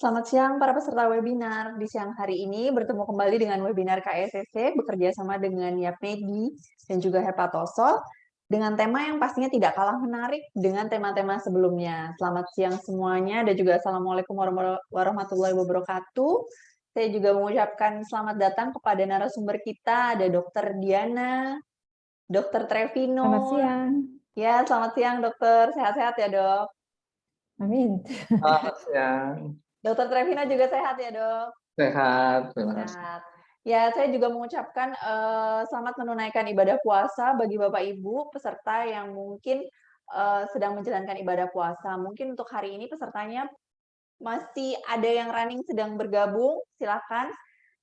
Selamat siang para peserta webinar. Di siang hari ini bertemu kembali dengan webinar KSSC bekerja sama dengan YAPMEDI dan juga Hepatosol dengan tema yang pastinya tidak kalah menarik dengan tema-tema sebelumnya. Selamat siang semuanya dan juga Assalamualaikum warahmatullahi wabarakatuh. Saya juga mengucapkan selamat datang kepada narasumber kita, ada Dr. Diana, Dr. Trevino. Selamat siang. Ya, selamat siang dokter. Sehat-sehat ya dok. Amin. Selamat siang. Dr. Trevino juga sehat ya dok. Sehat, terima kasih. Sehat. Ya, saya juga mengucapkan selamat menunaikan ibadah puasa bagi Bapak Ibu peserta yang mungkin sedang menjalankan ibadah puasa. Mungkin untuk hari ini pesertanya masih ada yang running sedang bergabung, silakan.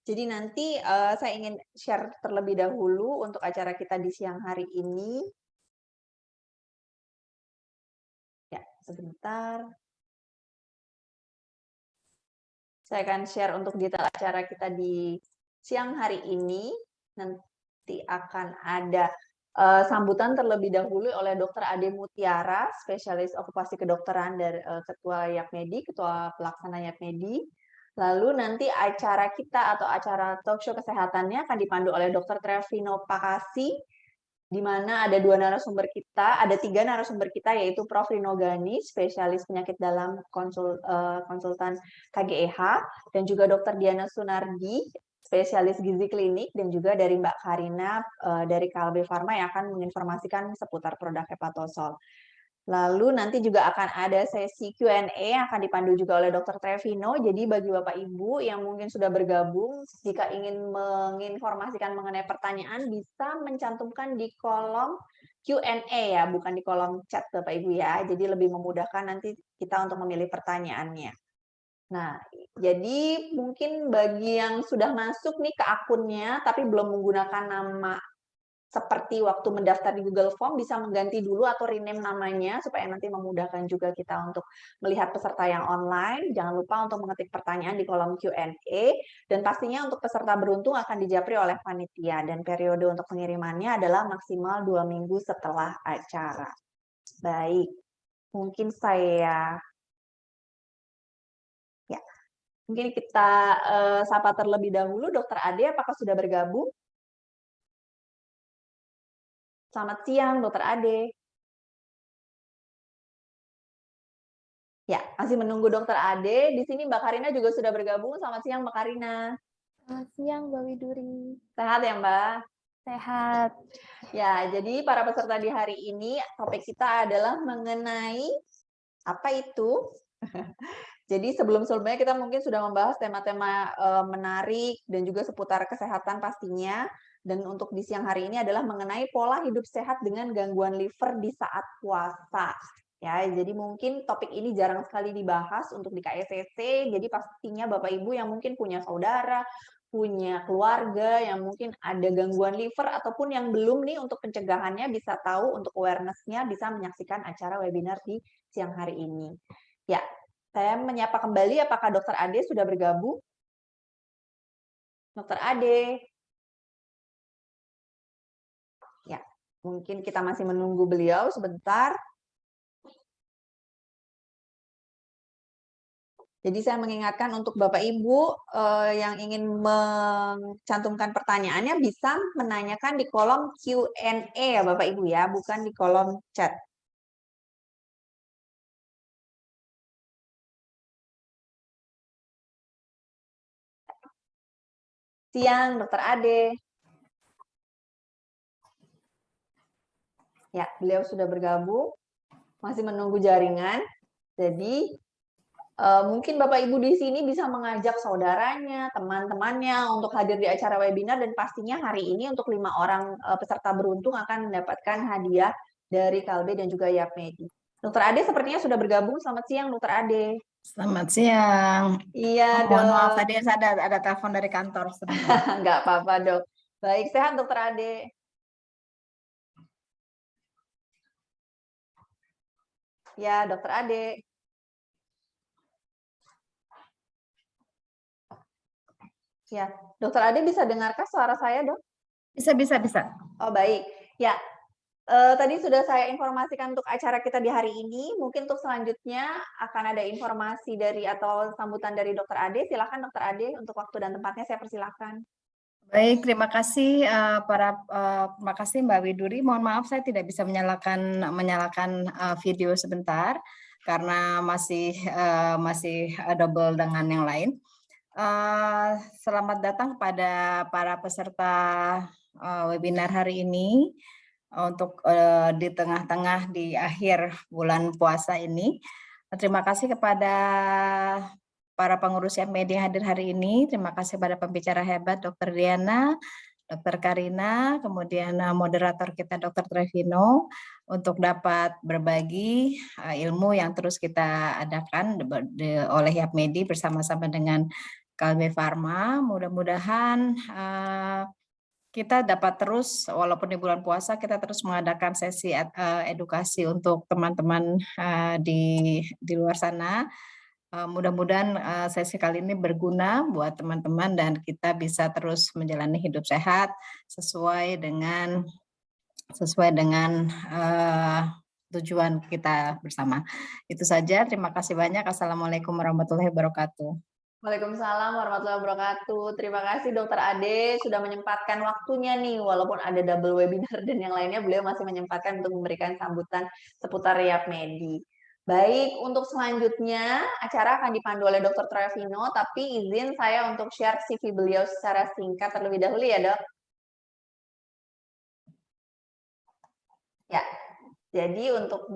Jadi nanti saya ingin share terlebih dahulu untuk acara kita di siang hari ini. Ya, sebentar. Saya akan share untuk detail acara kita di siang hari ini. Nanti akan ada sambutan terlebih dahulu oleh Dr. Ade Mutiara, spesialis okupasi kedokteran dari Ketua YAPMEDI, Ketua Pelaksana YAPMEDI. Lalu nanti acara kita atau acara talk show kesehatannya akan dipandu oleh Dr. Trevino Pakasi, di mana ada tiga narasumber kita, yaitu Prof. Rino Gani, spesialis penyakit dalam konsultan KGEH, dan juga Dr. Diana Sunardi, spesialis gizi klinik, dan juga dari Mbak Karina dari Kalbe Pharma yang akan menginformasikan seputar produk Hepatosol. Lalu nanti juga akan ada sesi Q&A yang akan dipandu juga oleh Dr. Trevino. Jadi bagi Bapak Ibu yang mungkin sudah bergabung, jika ingin menginformasikan mengenai pertanyaan, bisa mencantumkan di kolom Q&A ya, bukan di kolom chat Bapak Ibu ya. Jadi lebih memudahkan nanti kita untuk memilih pertanyaannya. Nah, jadi mungkin bagi yang sudah masuk nih ke akunnya, tapi belum menggunakan nama seperti waktu mendaftar di Google Form, bisa mengganti dulu atau rename namanya supaya nanti memudahkan juga kita untuk melihat peserta yang online. Jangan lupa untuk mengetik pertanyaan di kolom Q&A, dan pastinya untuk peserta beruntung akan dijapri oleh panitia, dan periode untuk pengirimannya adalah maksimal 2 minggu setelah acara. Baik, mungkin saya mungkin kita sapa terlebih dahulu Dr. Ade, apakah sudah bergabung? Selamat siang, Dr. Ade. Ya, masih menunggu Dr. Ade. Di sini Mbak Karina juga sudah bergabung. Selamat siang, Mbak Karina. Selamat siang, Mbak Widuri. Sehat ya, Mbak? Sehat. Ya, jadi para peserta di hari ini, topik kita adalah mengenai apa itu? Jadi sebelum-sebelumnya kita mungkin sudah membahas tema-tema menarik dan juga seputar kesehatan pastinya. Dan untuk di siang hari ini adalah mengenai pola hidup sehat dengan gangguan liver di saat puasa. Ya, jadi mungkin topik ini jarang sekali dibahas untuk di KSCC. Jadi pastinya Bapak Ibu yang mungkin punya saudara, punya keluarga yang mungkin ada gangguan liver ataupun yang belum nih, untuk pencegahannya bisa tahu, untuk awareness-nya bisa menyaksikan acara webinar di siang hari ini. Ya, saya menyapa kembali, apakah Dr. Ade sudah bergabung? Dr. Ade. Ya, mungkin kita masih menunggu beliau sebentar. Jadi saya mengingatkan untuk Bapak Ibu yang ingin mencantumkan pertanyaannya bisa menanyakan di kolom Q&A ya Bapak Ibu ya, bukan di kolom chat. Siang, Dr. Ade. Ya, beliau sudah bergabung, masih menunggu jaringan. Jadi mungkin Bapak Ibu di sini bisa mengajak saudaranya, teman-temannya untuk hadir di acara webinar, dan pastinya hari ini untuk 5 orang peserta beruntung akan mendapatkan hadiah dari Kalbe dan juga YAPMEDI. Dr. Ade sepertinya sudah bergabung. Selamat siang, Dr. Ade. Selamat siang. Iya, Mohon Dok. maaf tadi ada telepon dari kantor. Nggak apa-apa, Dok. Baik, sehat Dr. Ade. Ya, Dr. Ade. Ya, Dr. Ade bisa dengarkah suara saya, Dok? Bisa. Oh, baik. Ya, Tadi sudah saya informasikan untuk acara kita di hari ini. Mungkin untuk selanjutnya akan ada informasi dari atau sambutan dari Dokter Ade. Silakan Dokter Ade untuk waktu dan tempatnya saya persilakan. Baik, terima kasih terima kasih Mbak Widuri. Mohon maaf saya tidak bisa menyalakan video sebentar karena masih double dengan yang lain. Selamat datang kepada para peserta webinar hari ini untuk di tengah-tengah di akhir bulan puasa ini. Terima kasih kepada para pengurus YAPMEDI yang hadir hari ini. Terima kasih pada pembicara hebat Dr. Diana, Dr. Karina, kemudian moderator kita Dr. Trevino untuk dapat berbagi ilmu yang terus kita adakan oleh YAPMEDI bersama-sama dengan Kalbe Pharma. Mudah-mudahan kita dapat terus, walaupun di bulan puasa, kita terus mengadakan sesi edukasi untuk teman-teman di luar sana. Mudah-mudahan sesi kali ini berguna buat teman-teman dan kita bisa terus menjalani hidup sehat sesuai dengan tujuan kita bersama. Itu saja, terima kasih banyak. Assalamualaikum warahmatullahi wabarakatuh. Waalaikumsalam warahmatullahi wabarakatuh. Terima kasih Dokter Ade sudah menyempatkan waktunya nih, walaupun ada double webinar dan yang lainnya, beliau masih menyempatkan untuk memberikan sambutan seputar YAPMEDI. Baik, untuk selanjutnya acara akan dipandu oleh Dokter Trevino, tapi izin saya untuk share CV beliau secara singkat terlebih dahulu ya Dok. Ya, jadi untuk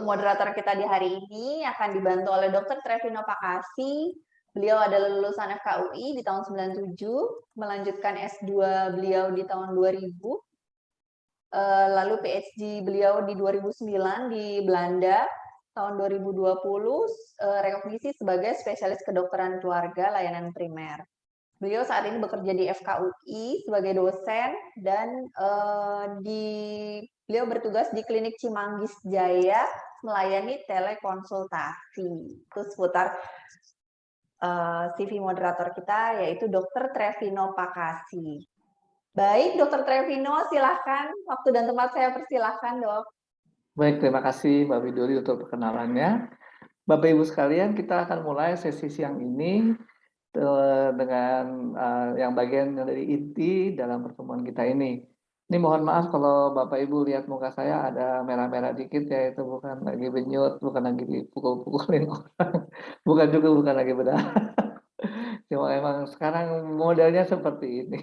moderator kita di hari ini akan dibantu oleh Dr. Trevino Pakasi. Beliau adalah lulusan FKUI di tahun 97, melanjutkan S2 beliau di tahun 2000, lalu PhD beliau di 2009 di Belanda, tahun 2020 rekognisi sebagai spesialis kedokteran keluarga layanan primer. Beliau saat ini bekerja di FKUI sebagai dosen dan beliau bertugas di Klinik Cimanggis Jaya melayani telekonsultasi. Itu seputar CV moderator kita yaitu Dr. Trevino Pakasi. Baik, Dr. Trevino, silahkan. Waktu dan tempat saya persilahkan, Dok. Baik, terima kasih Mbak Widuri untuk perkenalannya. Bapak Ibu sekalian, kita akan mulai sesi siang ini dengan yang bagian dari inti dalam pertemuan kita ini. Ini mohon maaf kalau Bapak Ibu lihat muka saya ada merah-merah dikit ya, itu bukan lagi benyut, bukan lagi dipukul-pukulin orang, bukan lagi berdarah. Cuma emang sekarang modelnya seperti ini.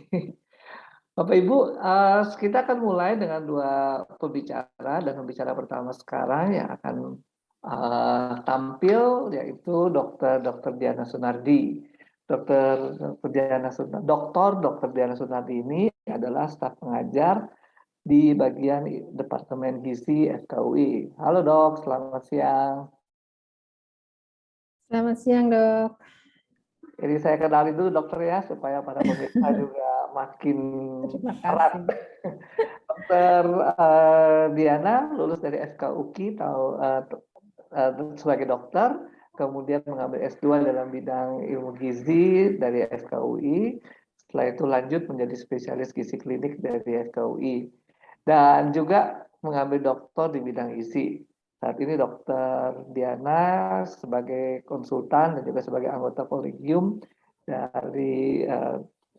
Bapak Ibu, kita akan mulai dengan dua pembicara, dan pembicara pertama sekarang yang akan tampil yaitu Dr. Diana Sunardi. Dr. Diana Sunardi ini adalah staf pengajar di bagian Departemen Gizi FKUI. Halo Dok, selamat siang. Selamat siang, Dok. Jadi saya kenalin dulu dokter ya, supaya para pemirsa juga makin erat. Dr. Diana lulus dari FKUI sebagai dokter, kemudian mengambil S2 dalam bidang ilmu gizi dari FKUI. Setelah itu lanjut menjadi spesialis gizi klinik dari FKUI. Dan juga mengambil doktor di bidang gizi. Saat ini Dr. Diana sebagai konsultan dan juga sebagai anggota kolegium dari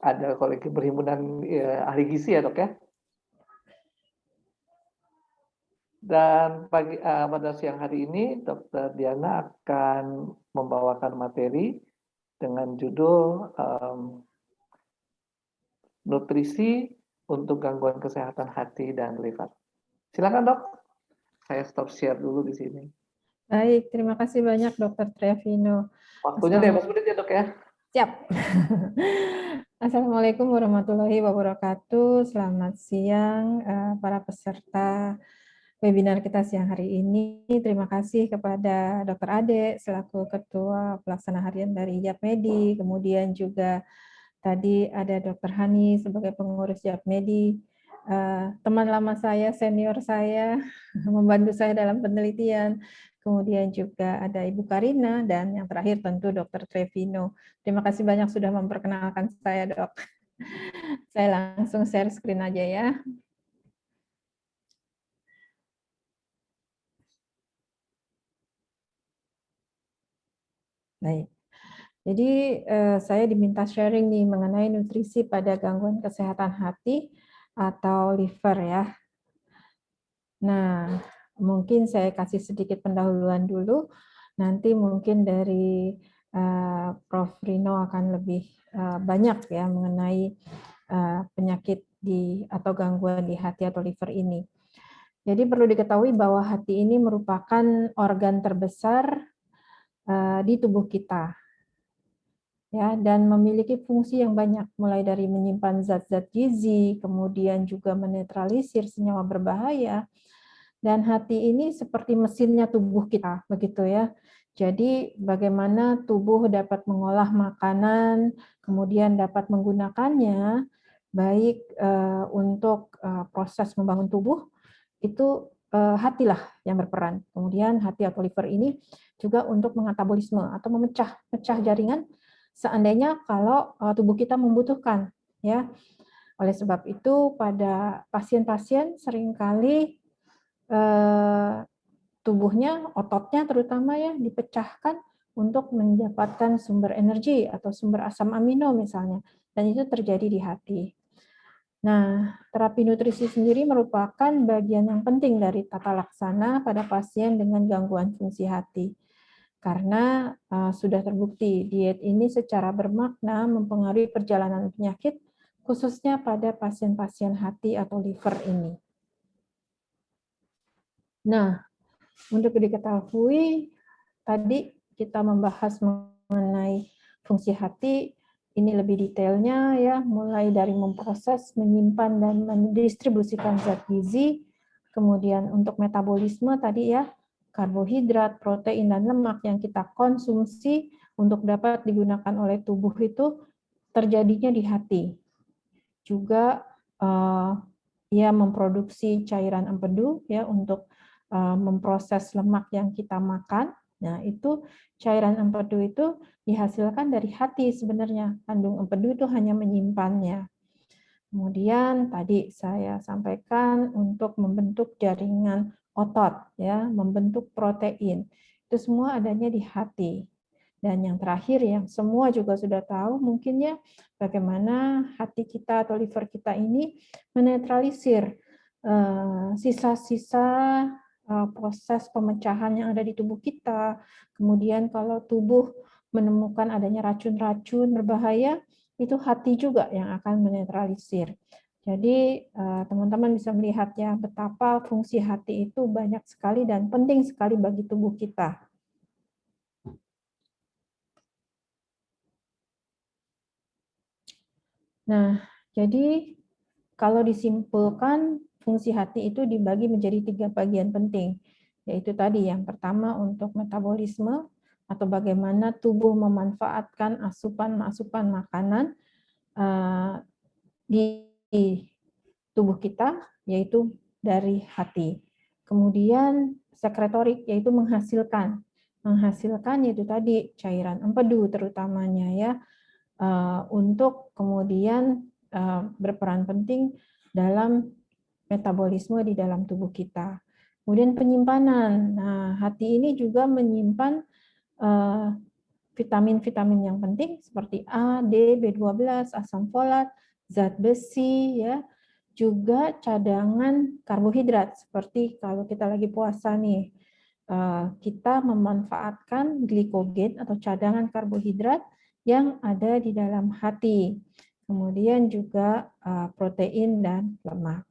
ada kolegium perhimpunan ahli gizi ya Dok ya. Dan pada siang hari ini Dr. Diana akan membawakan materi dengan judul nutrisi untuk gangguan kesehatan hati dan liver. Silakan Dok. Saya stop share dulu di sini. Baik, terima kasih banyak Dr. Trevino. Waktunya 15 menit ya Dok ya. Siap. Assalamualaikum warahmatullahi wabarakatuh. Selamat siang para peserta webinar kita siang hari ini. Terima kasih kepada Dr. Ade selaku Ketua Pelaksana Harian dari YAPMEDI, kemudian juga tadi ada Dr. Hani sebagai pengurus YAPMEDI, teman lama saya, senior saya, membantu saya dalam penelitian. Kemudian juga ada Ibu Karina, dan yang terakhir tentu Dr. Trevino. Terima kasih banyak sudah memperkenalkan saya, Dok. Saya langsung share screen aja ya. Baik. Jadi saya diminta sharing nih mengenai nutrisi pada gangguan kesehatan hati atau liver ya. Nah, mungkin saya kasih sedikit pendahuluan dulu. Nanti mungkin dari Prof. Rino akan lebih banyak ya mengenai penyakit atau gangguan di hati atau liver ini. Jadi perlu diketahui bahwa hati ini merupakan organ terbesar di tubuh kita, ya, dan memiliki fungsi yang banyak, mulai dari menyimpan zat-zat gizi, kemudian juga menetralisir senyawa berbahaya, dan hati ini seperti mesinnya tubuh kita, begitu ya. Jadi bagaimana tubuh dapat mengolah makanan, kemudian dapat menggunakannya, baik untuk proses membangun tubuh, itu hatilah yang berperan. Kemudian hati atau liver ini juga untuk mengatabolisme atau memecah jaringan seandainya kalau tubuh kita membutuhkan, ya. Oleh sebab itu pada pasien-pasien seringkali tubuhnya, ototnya terutama ya dipecahkan untuk mendapatkan sumber energi atau sumber asam amino misalnya, dan itu terjadi di hati. Nah, terapi nutrisi sendiri merupakan bagian yang penting dari tata laksana pada pasien dengan gangguan fungsi hati. Karena sudah terbukti diet ini secara bermakna mempengaruhi perjalanan penyakit, khususnya pada pasien-pasien hati atau liver ini. Nah, untuk diketahui, tadi kita membahas mengenai fungsi hati, ini lebih detailnya ya, mulai dari memproses, menyimpan, dan mendistribusikan zat gizi, kemudian untuk metabolisme tadi ya, karbohidrat, protein, dan lemak yang kita konsumsi untuk dapat digunakan oleh tubuh itu terjadinya di hati. Juga ia memproduksi cairan empedu ya untuk memproses lemak yang kita makan. Nah, itu cairan empedu itu dihasilkan dari hati sebenarnya. Kandung empedu itu hanya menyimpannya. Kemudian tadi saya sampaikan untuk membentuk jaringan otot ya, membentuk protein. Itu semua adanya di hati. Dan yang terakhir yang semua juga sudah tahu mungkin ya, bagaimana hati kita atau liver kita ini menetralisir sisa-sisa proses pemecahan yang ada di tubuh kita. Kemudian kalau tubuh menemukan adanya racun-racun berbahaya, itu hati juga yang akan menetralisir. Jadi teman-teman bisa melihat ya betapa fungsi hati itu banyak sekali dan penting sekali bagi tubuh kita. Nah, jadi kalau disimpulkan fungsi hati itu dibagi menjadi 3 bagian penting, yaitu tadi yang pertama untuk metabolisme atau bagaimana tubuh memanfaatkan asupan-asupan makanan di tubuh kita, yaitu dari hati. Kemudian sekretorik, yaitu menghasilkan yaitu tadi cairan empedu terutamanya ya, untuk kemudian berperan penting dalam metabolisme di dalam tubuh kita. Kemudian penyimpanan. Nah, hati ini juga menyimpan vitamin-vitamin yang penting seperti A, D, B12, asam folat, zat besi ya. Juga cadangan karbohidrat seperti kalau kita lagi puasa nih, kita memanfaatkan glikogen atau cadangan karbohidrat yang ada di dalam hati. Kemudian juga protein dan lemak.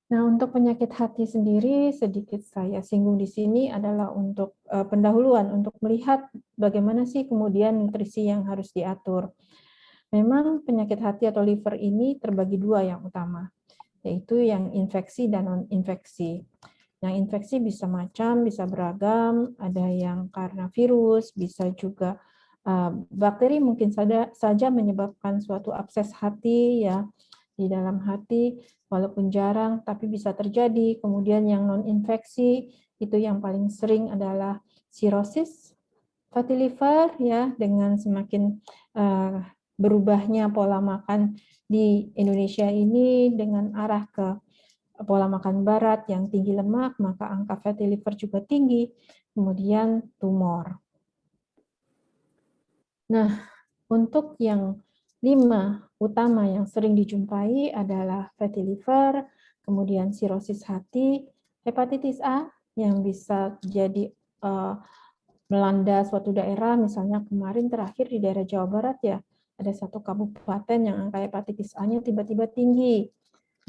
Nah, untuk penyakit hati sendiri sedikit saya singgung di sini adalah untuk pendahuluan untuk melihat bagaimana sih kemudian nutrisi yang harus diatur. Memang penyakit hati atau liver ini terbagi 2 yang utama, yaitu yang infeksi dan non-infeksi. Yang infeksi bisa beragam, ada yang karena virus, bisa juga bakteri mungkin saja menyebabkan suatu abses hati ya di dalam hati, walaupun jarang tapi bisa terjadi. Kemudian yang non-infeksi itu yang paling sering adalah sirosis, fatty liver ya dengan semakin berubahnya pola makan di Indonesia ini dengan arah ke pola makan barat yang tinggi lemak, maka angka fatty liver juga tinggi, kemudian tumor. Nah, untuk yang 5 utama yang sering dijumpai adalah fatty liver, kemudian sirosis hati, hepatitis A yang bisa jadi melanda suatu daerah, misalnya kemarin terakhir di daerah Jawa Barat ya, ada satu kabupaten yang angka hepatitis A-nya tiba-tiba tinggi.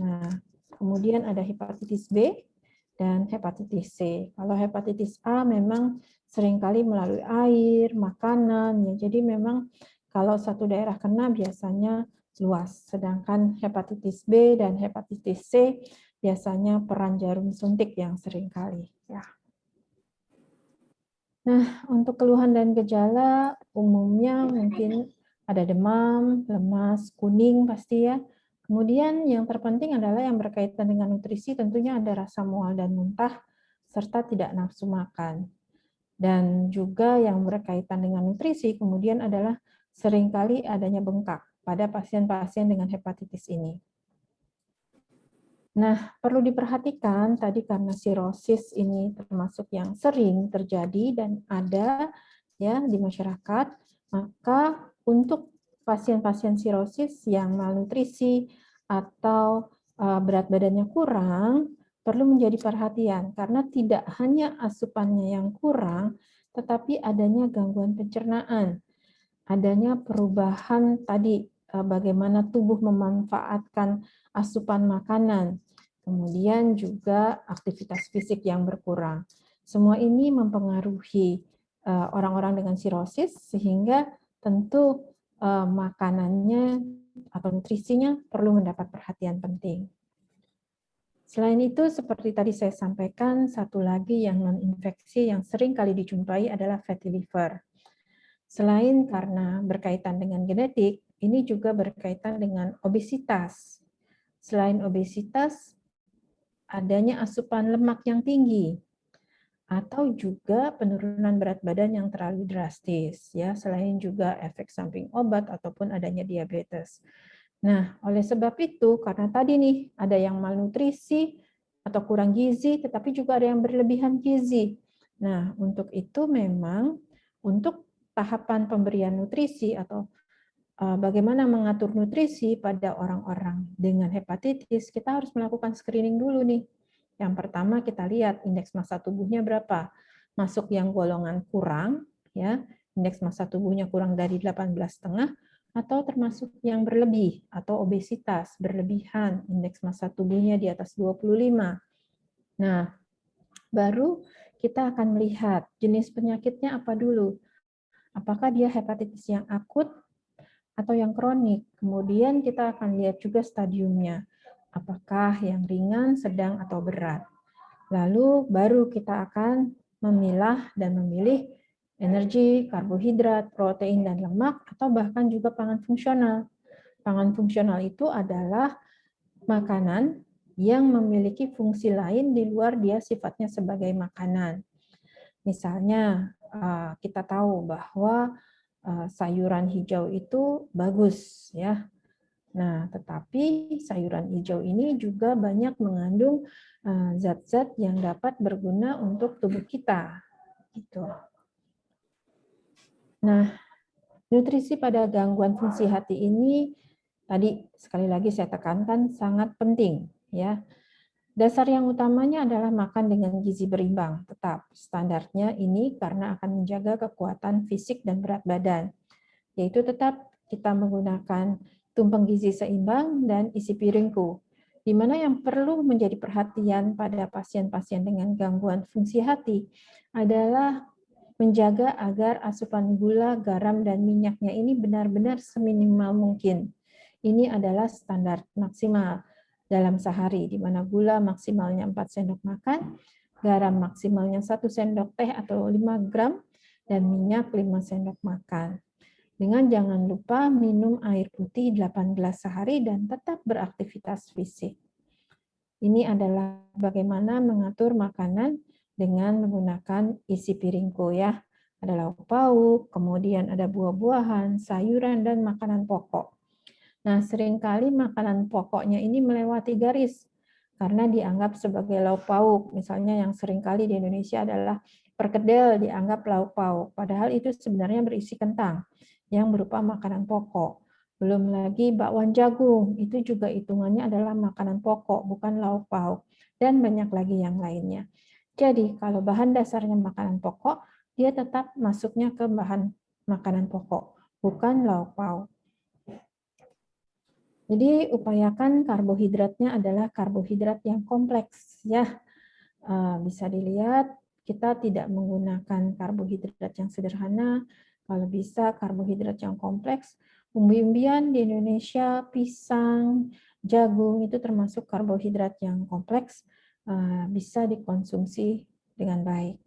Nah, kemudian ada hepatitis B dan hepatitis C. Kalau hepatitis A memang seringkali melalui air, makanan, ya. Jadi memang kalau satu daerah kena biasanya luas. Sedangkan hepatitis B dan hepatitis C biasanya peran jarum suntik yang seringkali. Ya. Nah, untuk keluhan dan gejala umumnya mungkin ada demam, lemas, kuning pasti ya. Kemudian yang terpenting adalah yang berkaitan dengan nutrisi, tentunya ada rasa mual dan muntah, serta tidak nafsu makan. Dan juga yang berkaitan dengan nutrisi kemudian adalah seringkali adanya bengkak pada pasien-pasien dengan hepatitis ini. Nah, perlu diperhatikan tadi karena sirosis ini termasuk yang sering terjadi dan ada ya di masyarakat, maka untuk pasien-pasien sirosis yang malnutrisi atau berat badannya kurang, perlu menjadi perhatian karena tidak hanya asupannya yang kurang, tetapi adanya gangguan pencernaan, adanya perubahan tadi bagaimana tubuh memanfaatkan asupan makanan, kemudian juga aktivitas fisik yang berkurang. Semua ini mempengaruhi orang-orang dengan sirosis sehingga tentu makanannya atau nutrisinya perlu mendapat perhatian penting. Selain itu, seperti tadi saya sampaikan, satu lagi yang non-infeksi yang sering kali dijumpai adalah fatty liver. Selain karena berkaitan dengan genetik, ini juga berkaitan dengan obesitas. Selain obesitas, adanya asupan lemak yang tinggi, atau juga penurunan berat badan yang terlalu drastis, ya. Selain juga efek samping obat ataupun adanya diabetes. Nah, oleh sebab itu, karena tadi nih ada yang malnutrisi atau kurang gizi, tetapi juga ada yang berlebihan gizi. Nah, untuk itu memang untuk tahapan pemberian nutrisi atau bagaimana mengatur nutrisi pada orang-orang dengan hepatitis, kita harus melakukan screening dulu nih. Yang pertama kita lihat indeks massa tubuhnya berapa. Masuk yang golongan kurang, ya, indeks massa tubuhnya kurang dari 18,5, atau termasuk yang berlebih atau obesitas, berlebihan, indeks massa tubuhnya di atas 25. Nah, baru kita akan melihat jenis penyakitnya apa dulu. Apakah dia hepatitis yang akut atau yang kronik. Kemudian kita akan lihat juga stadiumnya. Apakah yang ringan, sedang, atau berat. Lalu baru kita akan memilah dan memilih energi, karbohidrat, protein, dan lemak, atau bahkan juga pangan fungsional. Pangan fungsional itu adalah makanan yang memiliki fungsi lain di luar dia sifatnya sebagai makanan. Misalnya, kita tahu bahwa sayuran hijau itu bagus ya. Nah, tetapi sayuran hijau ini juga banyak mengandung zat-zat yang dapat berguna untuk tubuh kita. Gitu. Nah, nutrisi pada gangguan fungsi hati ini tadi sekali lagi saya tekankan sangat penting ya. Dasar yang utamanya adalah makan dengan gizi berimbang. Tetap standarnya ini karena akan menjaga kekuatan fisik dan berat badan. Yaitu tetap kita menggunakan tumpeng gizi seimbang dan isi piringku. Di mana yang perlu menjadi perhatian pada pasien-pasien dengan gangguan fungsi hati adalah menjaga agar asupan gula, garam, dan minyaknya ini benar-benar seminimal mungkin. Ini adalah standar maksimal dalam sehari, di mana gula maksimalnya 4 sendok makan, garam maksimalnya 1 sendok teh atau 5 gram, dan minyak 5 sendok makan. Dengan jangan lupa minum air putih 8 gelas sehari dan tetap beraktivitas fisik. Ini adalah bagaimana mengatur makanan dengan menggunakan isi piringku ya. Ada lauk pauk, kemudian ada buah-buahan, sayuran, dan makanan pokok. Nah, seringkali makanan pokoknya ini melewati garis karena dianggap sebagai lauk pauk. Misalnya yang seringkali di Indonesia adalah perkedel dianggap lauk pauk, padahal itu sebenarnya berisi kentang yang berupa makanan pokok. Belum lagi bakwan jagung, itu juga hitungannya adalah makanan pokok, bukan lauk pauk. Dan banyak lagi yang lainnya. Jadi, kalau bahan dasarnya makanan pokok, dia tetap masuknya ke bahan makanan pokok, bukan lauk pauk. Jadi upayakan karbohidratnya adalah karbohidrat yang kompleks ya. Bisa dilihat kita tidak menggunakan karbohidrat yang sederhana, kalau bisa karbohidrat yang kompleks. Umbi-umbian di Indonesia, pisang, jagung itu termasuk karbohidrat yang kompleks, bisa dikonsumsi dengan baik.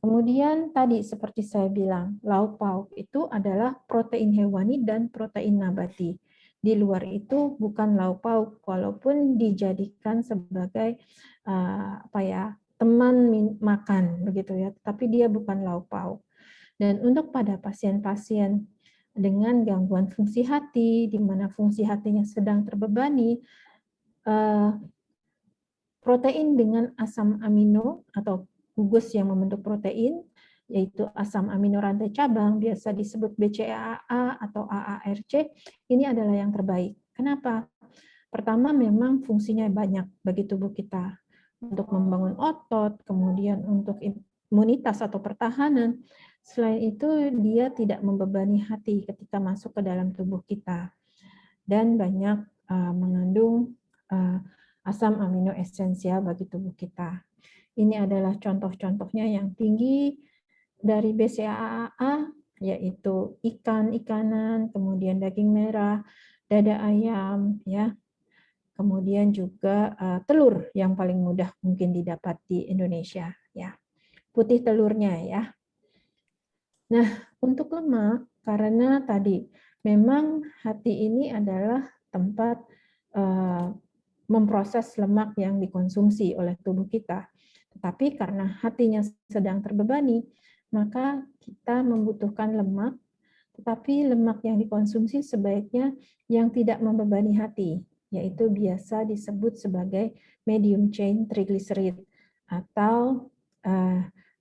Kemudian tadi seperti saya bilang, lauk pauk itu adalah protein hewani dan protein nabati. Di luar itu bukan lauk pauk, walaupun dijadikan sebagai teman makan begitu ya, tapi dia bukan lauk pauk. Dan untuk pada pasien-pasien dengan gangguan fungsi hati, di mana fungsi hatinya sedang terbebani, protein dengan asam amino atau gugus yang membentuk protein, yaitu asam amino rantai cabang, biasa disebut BCAA atau AARC, ini adalah yang terbaik. Kenapa? Pertama, memang fungsinya banyak bagi tubuh kita. Untuk membangun otot, kemudian untuk imunitas atau pertahanan. Selain itu, dia tidak membebani hati ketika masuk ke dalam tubuh kita. Dan banyak mengandung asam amino esensial bagi tubuh kita. Ini adalah contoh-contohnya yang tinggi dari BCAA, yaitu ikan-ikanan, kemudian daging merah, dada ayam, ya, kemudian juga telur yang paling mudah mungkin didapat di Indonesia, ya, putih telurnya, ya. Nah, untuk lemak, karena tadi memang hati ini adalah tempat memproses lemak yang dikonsumsi oleh tubuh kita. Tetapi karena hatinya sedang terbebani, maka kita membutuhkan lemak, tetapi lemak yang dikonsumsi sebaiknya yang tidak membebani hati, yaitu biasa disebut sebagai medium chain triglyceride atau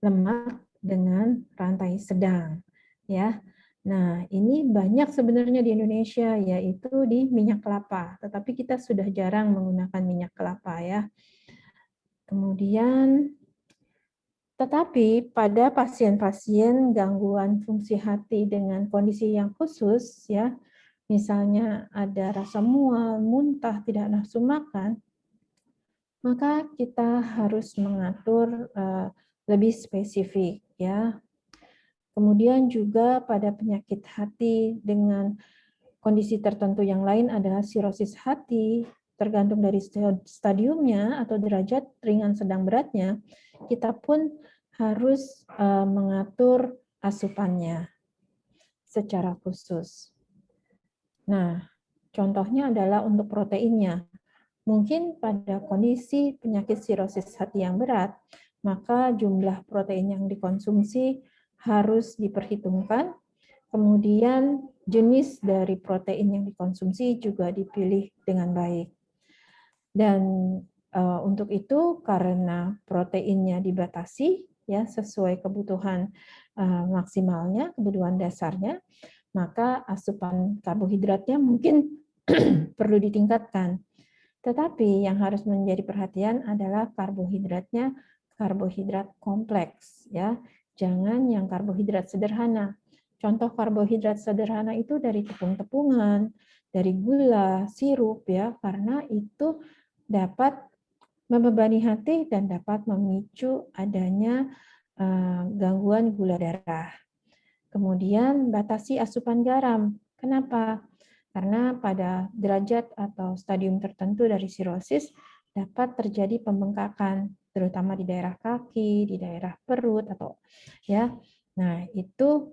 lemak dengan rantai sedang, ya. Nah, ini banyak sebenarnya di Indonesia, yaitu di minyak kelapa. Tetapi kita sudah jarang menggunakan minyak kelapa, ya. Kemudian, tetapi pada pasien-pasien gangguan fungsi hati dengan kondisi yang khusus, ya, misalnya ada rasa mual, muntah, tidak nafsu makan, maka kita harus mengatur lebih spesifik, ya. Kemudian juga pada penyakit hati dengan kondisi tertentu yang lain adalah sirosis hati, tergantung dari stadiumnya atau derajat ringan sedang beratnya, kita pun harus mengatur asupannya secara khusus. Nah, contohnya adalah untuk proteinnya. Mungkin pada kondisi penyakit sirosis hati yang berat, maka jumlah protein yang dikonsumsi harus diperhitungkan. Kemudian jenis dari protein yang dikonsumsi juga dipilih dengan baik. Dan untuk itu karena proteinnya dibatasi ya sesuai kebutuhan maksimalnya, kebutuhan dasarnya, maka asupan karbohidratnya mungkin perlu ditingkatkan. Tetapi yang harus menjadi perhatian adalah karbohidratnya karbohidrat kompleks ya. Jangan yang karbohidrat sederhana. Contoh karbohidrat sederhana itu dari tepung-tepungan, dari gula, sirup ya, karena itu dapat membebani hati dan dapat memicu adanya gangguan gula darah. Kemudian batasi asupan garam. Kenapa? Karena pada derajat atau stadium tertentu dari sirosis dapat terjadi pembengkakan, terutama di daerah kaki, di daerah perut atau ya. Nah, itu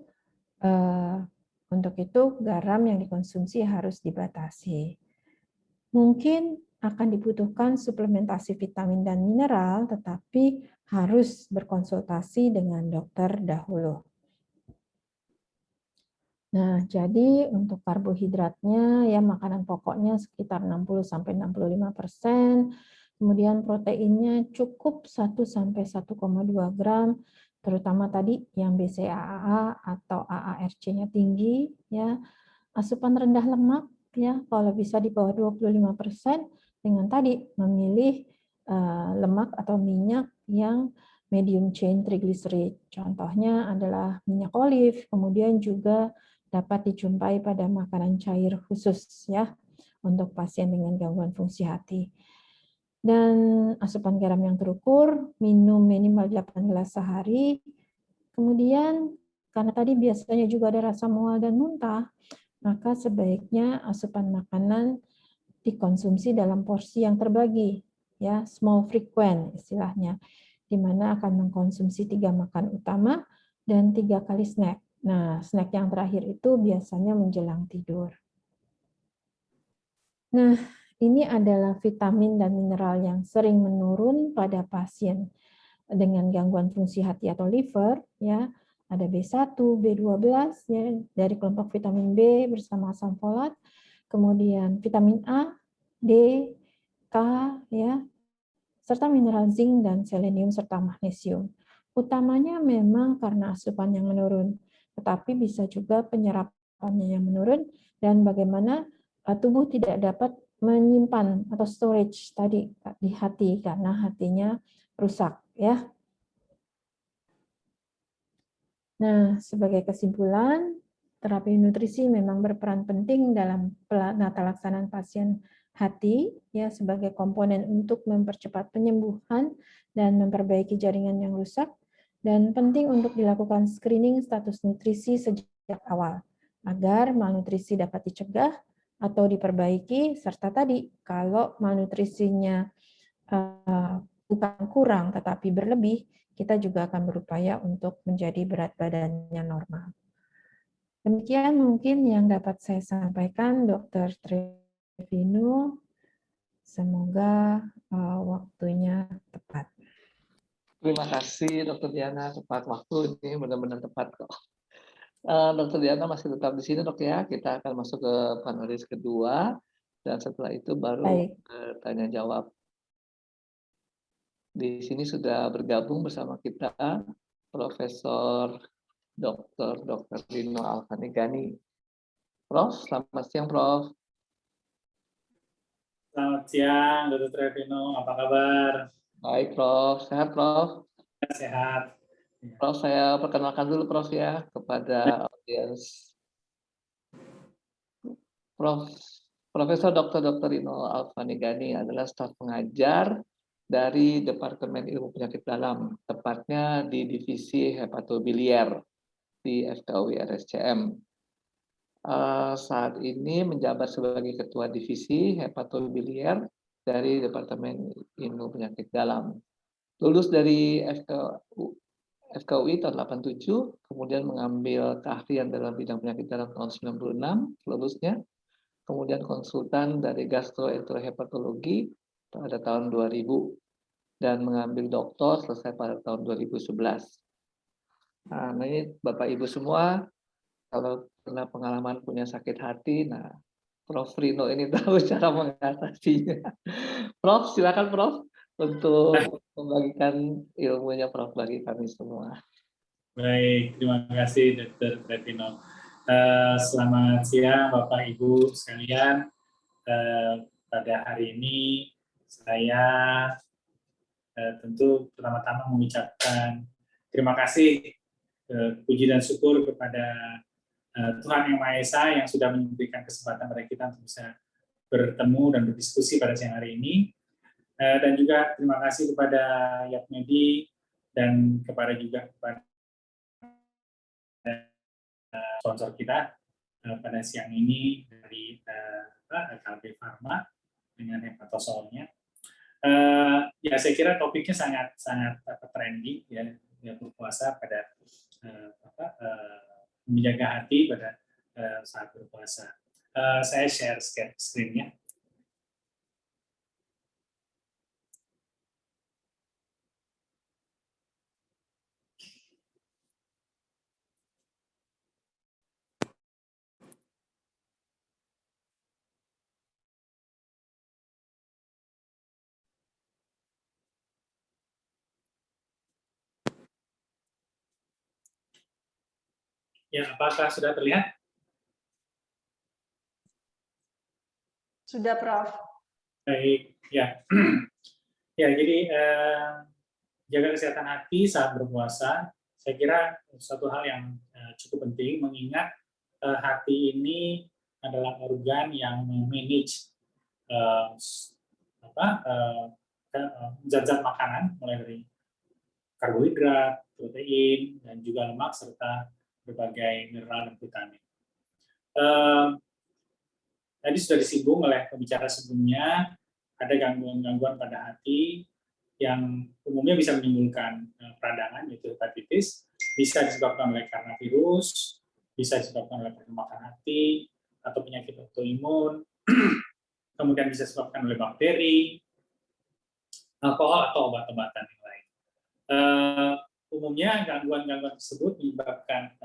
untuk itu garam yang dikonsumsi harus dibatasi. Mungkin akan dibutuhkan suplementasi vitamin dan mineral, tetapi harus berkonsultasi dengan dokter dahulu. Nah, jadi untuk karbohidratnya ya makanan pokoknya sekitar 60-65%, kemudian proteinnya cukup 1-1,2 gram, terutama tadi yang BCAA atau AARC-nya tinggi ya. Asupan rendah lemak ya kalau bisa di bawah 25% dengan tadi memilih lemak atau minyak yang medium chain triglyceride. Contohnya adalah minyak olive, kemudian juga dapat dijumpai pada makanan cair khusus ya untuk pasien dengan gangguan fungsi hati. Dan asupan garam yang terukur, minum minimal 8 gelas sehari. Kemudian karena tadi biasanya juga ada rasa mual dan muntah, maka sebaiknya asupan makanan dikonsumsi dalam porsi yang terbagi, ya, small frequent istilahnya, di mana akan mengkonsumsi 3 makan utama dan 3 kali snack. Nah, snack yang terakhir itu biasanya menjelang tidur. Nah, ini adalah vitamin dan mineral yang sering menurun pada pasien dengan gangguan fungsi hati atau liver, ya. Ada B1, B12 ya dari kelompok vitamin B bersama asam folat, kemudian vitamin A, D, K ya, serta mineral zinc dan selenium serta magnesium. Utamanya memang karena asupan yang menurun, tetapi bisa juga penyerapannya yang menurun dan bagaimana tubuh tidak dapat menyimpan atau storage tadi di hati karena hatinya rusak ya. Nah, sebagai kesimpulan, terapi nutrisi memang berperan penting dalam penata laksanaan pasien hati ya sebagai komponen untuk mempercepat penyembuhan dan memperbaiki jaringan yang rusak dan penting untuk dilakukan screening status nutrisi sejak awal agar malnutrisi dapat dicegah atau diperbaiki serta tadi kalau malnutrisinya bukan kurang tetapi berlebih, kita juga akan berupaya untuk menjadi berat badannya normal. Demikian mungkin yang dapat saya sampaikan, Dr. Trevino. Semoga waktunya tepat. Terima kasih Dr. Diana, tepat waktu ini benar-benar tepat kok. Dr. Diana masih tetap di sini dok ya, kita akan masuk ke panelis kedua dan setelah itu baru tanya jawab. Di sini sudah bergabung bersama kita Profesor Dr. Dino Alvanegani. Prof, selamat siang Prof. Selamat siang, Dr. Trevino. Apa kabar? Baik Prof, sehat Prof? Sehat. Prof, saya perkenalkan dulu Prof ya kepada audiens. Profesor Dr. Dino Alvanegani adalah staf pengajar dari Departemen Ilmu Penyakit Dalam, tepatnya di Divisi Hepatobiliar di FKUI RSCM. Saat ini menjabat sebagai Ketua Divisi Hepatobiliar dari Departemen Ilmu Penyakit Dalam. Lulus dari FKUI tahun 87, kemudian mengambil keahlian dalam bidang penyakit dalam tahun 96, lulusnya. Kemudian konsultan dari gastroenterohepatologi pada tahun 2000 dan mengambil doktor selesai pada tahun 2011. Nah, ini Bapak Ibu semua, kalau pernah pengalaman punya sakit hati, nah Prof. Rino ini tahu cara mengatasinya. Prof, silakan Prof untuk membagikan ilmunya Prof bagi kami semua. Baik, terima kasih Dr. Trevino. Selamat siang Bapak Ibu sekalian. Pada hari ini saya tentu pertama-tama mengucapkan terima kasih, puji dan syukur kepada Tuhan Yang Maha Esa yang sudah memberikan kesempatan pada kita untuk bisa bertemu dan berdiskusi pada siang hari ini. Dan juga terima kasih kepada Yapmedi dan kepada sponsor kita pada siang ini dari Kalbe Pharma dengan hepatosolnya. Ya saya kira topiknya sangat trendy ya berpuasa pada menjaga hati pada saat berpuasa. Saya share screen-nya. Ya, apakah sudah terlihat? Sudah, Prof. Baik, ya. Ya, jadi jaga kesehatan hati saat berpuasa, saya kira suatu hal yang cukup penting, mengingat hati ini adalah organ yang memanage zat-zat makanan, mulai dari karbohidrat, protein, dan juga lemak, serta berbagai mineral dan vitamin. Tadi sudah disinggung oleh pembicara sebelumnya, ada gangguan-gangguan pada hati yang umumnya bisa menimbulkan peradangan, yaitu hepatitis, bisa disebabkan oleh karena virus, bisa disebabkan oleh penyakit hati, atau penyakit autoimun, kemudian bisa disebabkan oleh bakteri, alkohol, atau obat-obatan yang lain. Umumnya gangguan-gangguan tersebut menyebabkan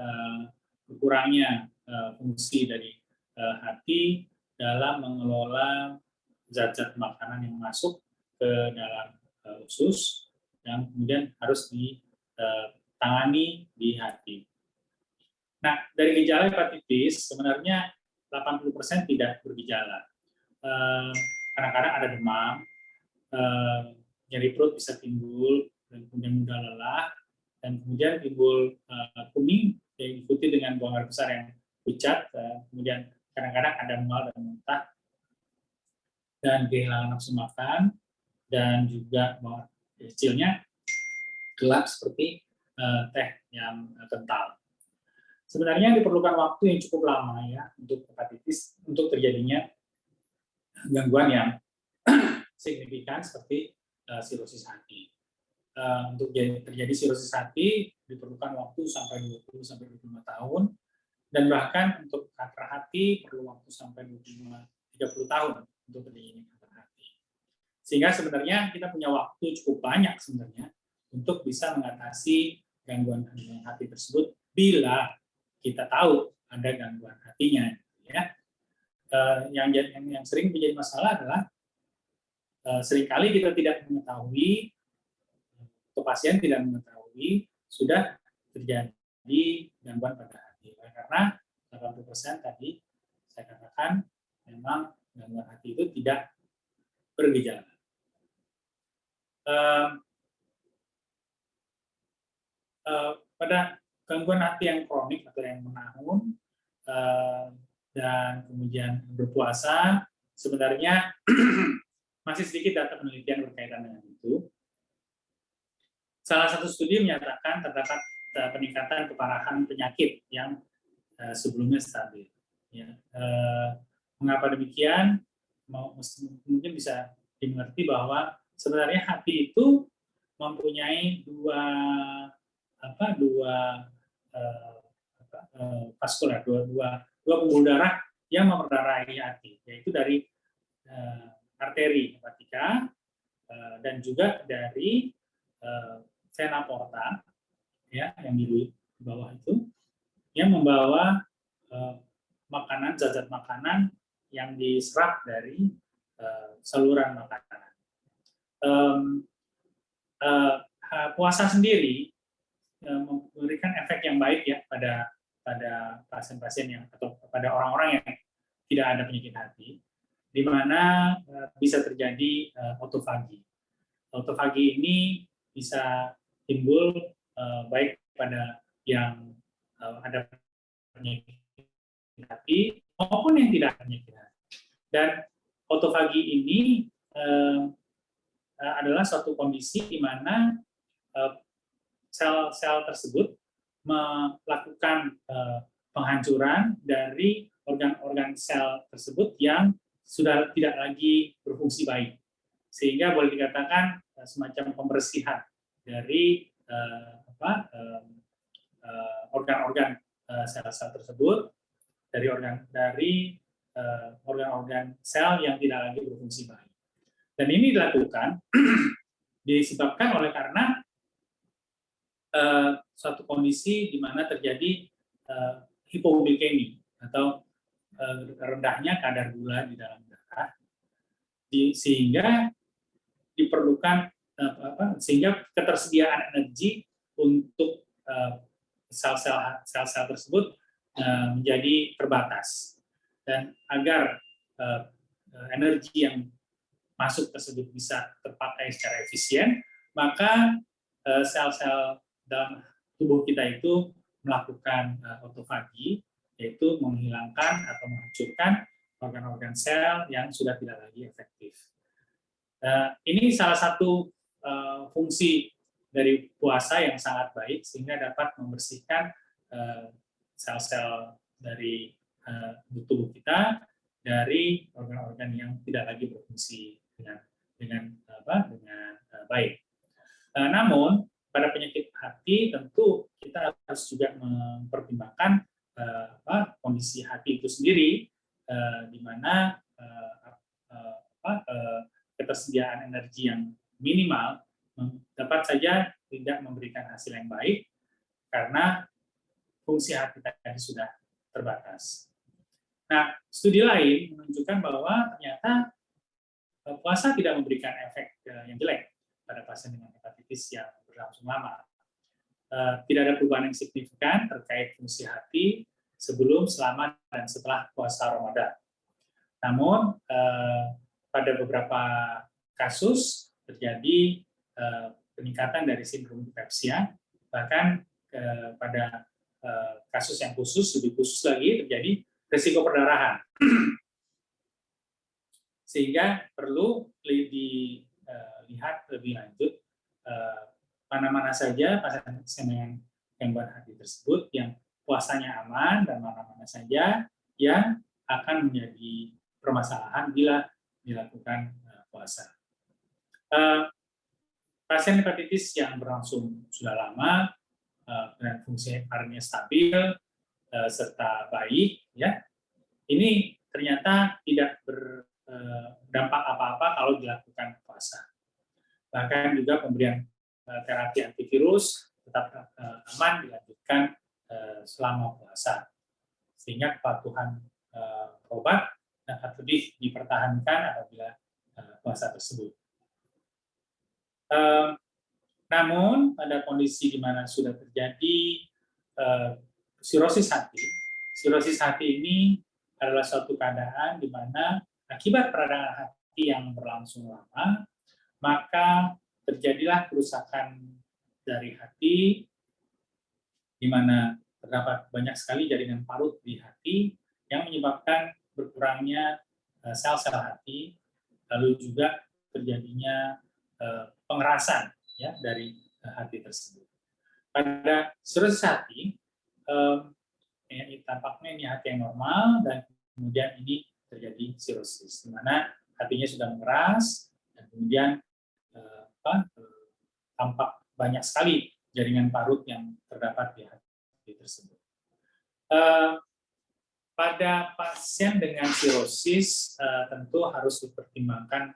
berkurangnya fungsi dari hati dalam mengelola zat-zat makanan yang masuk ke dalam usus yang kemudian harus ditangani di hati. Nah, dari gejala hepatitis sebenarnya 80% tidak bergejala. Kadang-kadang ada demam, nyeri perut bisa timbul, dan kemudian mudah lelah, dan kemudian timbul kuning yang diikuti dengan buang air besar yang pucat, kemudian kadang-kadang ada mual dan muntah, dan kehilangan nafsu makan, dan juga hasilnya gelap seperti teh yang kental. Sebenarnya diperlukan waktu yang cukup lama ya untuk hepatitis, untuk terjadinya gangguan yang signifikan seperti sirosis hati. Untuk terjadi sirosis hati diperlukan waktu sampai 20-25 tahun, dan bahkan untuk kanker hati perlu waktu sampai 25-30 tahun untuk terjadinya kanker hati. Sehingga sebenarnya kita punya waktu cukup banyak sebenarnya untuk bisa mengatasi gangguan hati tersebut bila kita tahu ada gangguan hatinya. Ya. Yang sering menjadi masalah adalah seringkali kita tidak mengetahui, atau pasien tidak mengetahui sudah terjadi gangguan pada hati. Karena 80% tadi saya katakan memang gangguan hati itu tidak bergejala. Pada gangguan hati yang kronik atau yang menahun dan kemudian berpuasa, sebenarnya masih sedikit data penelitian berkaitan dengan itu. Salah satu studi menyatakan terdapat peningkatan keparahan penyakit yang sebelumnya stabil. Ya. Mengapa demikian? Mungkin bisa dimengerti bahwa sebenarnya hati itu mempunyai dua vaskular, dua pembuluh darah yang memperdarai hati, yaitu dari arteri hepatika dan juga dari vena porta, ya, yang di bawah itu, yang membawa makanan, zat-zat makanan yang diserap dari saluran makanan. Puasa sendiri memberikan efek yang baik ya pada pasien-pasien yang atau pada orang-orang yang tidak ada penyakit hati, di mana bisa terjadi autofagi. Autofagi ini bisa timbul baik pada yang ada penyakit hati maupun yang tidak ada penyakit hati. Dan autofagi ini adalah suatu kondisi di mana sel-sel tersebut melakukan penghancuran dari organ-organ sel tersebut yang sudah tidak lagi berfungsi baik, sehingga boleh dikatakan semacam pembersihan dari organ-organ sel-sel tersebut, dari organ-organ sel yang tidak lagi berfungsi baik. Dan ini dilakukan disebabkan oleh karena suatu kondisi di mana terjadi hipoglikemi atau rendahnya kadar gula di dalam darah, sehingga diperlukan sehingga ketersediaan energi untuk sel-sel tersebut menjadi terbatas, dan agar energi yang masuk tersebut bisa terpakai secara efisien, maka sel-sel dalam tubuh kita itu melakukan autofagi, yaitu menghilangkan atau menghancurkan organ-organ sel yang sudah tidak lagi efektif. Ini salah satu fungsi dari puasa yang sangat baik, sehingga dapat membersihkan sel-sel dari tubuh kita dari organ-organ yang tidak lagi berfungsi dengan baik. Namun pada penyakit hati tentu kita harus juga mempertimbangkan kondisi hati itu sendiri, di mana ketersediaan energi yang minimal dapat saja tidak memberikan hasil yang baik karena fungsi hati tadi sudah terbatas. Nah, studi lain menunjukkan bahwa ternyata puasa tidak memberikan efek yang jelek pada pasien dengan hepatitis yang berlangsung lama. Tidak ada perubahan yang signifikan terkait fungsi hati sebelum, selama, dan setelah puasa Ramadan. Namun, pada beberapa kasus terjadi peningkatan dari sindrom dipepsia, bahkan pada kasus yang khusus, lebih khusus lagi, terjadi risiko perdarahan. Sehingga perlu dilihat lebih lanjut mana-mana saja pasien dengan gangguan hati tersebut yang puasanya aman, dan mana-mana saja yang akan menjadi permasalahan bila dilakukan puasa. Pasien hepatitis yang berlangsung sudah lama dan fungsi heparinya stabil serta baik, ya, ini ternyata tidak berdampak apa-apa kalau dilakukan puasa. Bahkan juga pemberian terapi antivirus tetap aman dilanjutkan selama puasa, sehingga kepatuhan obat dapat lebih dipertahankan apabila puasa tersebut. Namun pada kondisi di mana sudah terjadi sirosis hati ini adalah suatu keadaan di mana akibat peradangan hati yang berlangsung lama, maka terjadilah kerusakan dari hati, di mana terdapat banyak sekali jaringan parut di hati yang menyebabkan berkurangnya sel-sel hati, lalu juga terjadinya pengerasan, ya, dari hati tersebut. Pada sirosis hati, tampaknya ini hati yang normal, dan kemudian ini terjadi sirosis, di mana hatinya sudah mengeras, dan kemudian tampak banyak sekali jaringan parut yang terdapat di hati tersebut. Pada pasien dengan sirosis tentu harus dipertimbangkan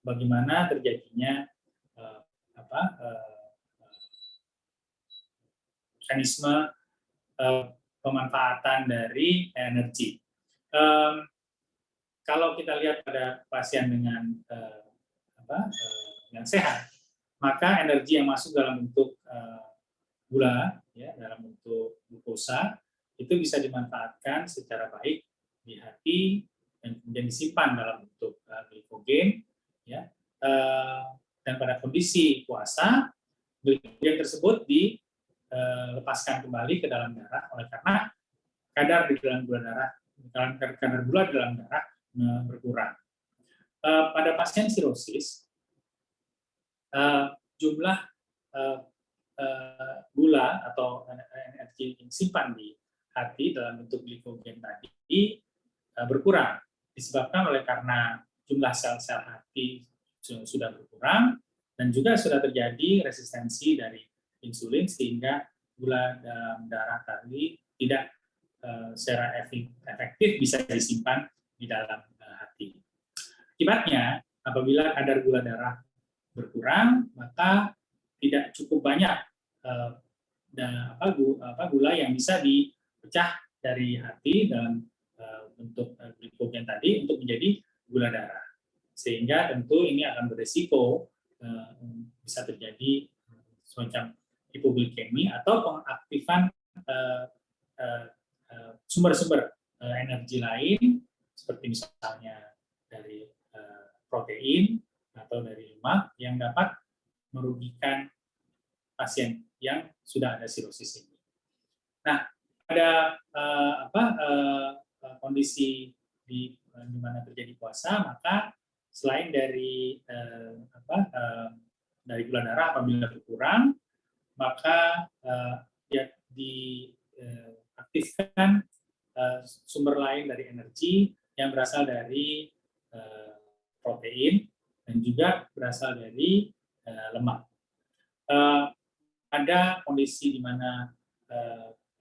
bagaimana terjadinya mekanisme pemanfaatan dari energi. Kalau kita lihat pada pasien dengan yang sehat, maka energi yang masuk dalam bentuk gula, ya, dalam bentuk glukosa, itu bisa dimanfaatkan secara baik di hati dan kemudian disimpan dalam bentuk glikogen, ya. Dan pada kondisi puasa, glikogen tersebut dilepaskan kembali ke dalam darah, oleh karena kadar gula di dalam darah berkurang. Pada pasien sirosis, jumlah gula atau energi yang disimpan di hati dalam bentuk glikogen tadi berkurang, disebabkan oleh karena jumlah sel-sel hati sudah berkurang, dan juga sudah terjadi resistensi dari insulin, sehingga gula dalam darah tadi tidak secara efektif bisa disimpan di dalam hati. Akibatnya, apabila kadar gula darah berkurang, maka tidak cukup banyak gula yang bisa dipecah dari hati dalam bentuk glikogen tadi untuk menjadi gula darah, sehingga tentu ini akan beresiko bisa terjadi semacam hipoglikemi atau pengaktifan sumber-sumber energi lain seperti misalnya dari protein atau dari lemak yang dapat merugikan pasien yang sudah ada sirosis ini. Nah, pada kondisi di mana terjadi puasa, maka selain dari dari gula darah apabila berkurang, maka ya diaktifkan sumber lain dari energi yang berasal dari protein dan juga berasal dari lemak. Ada kondisi di mana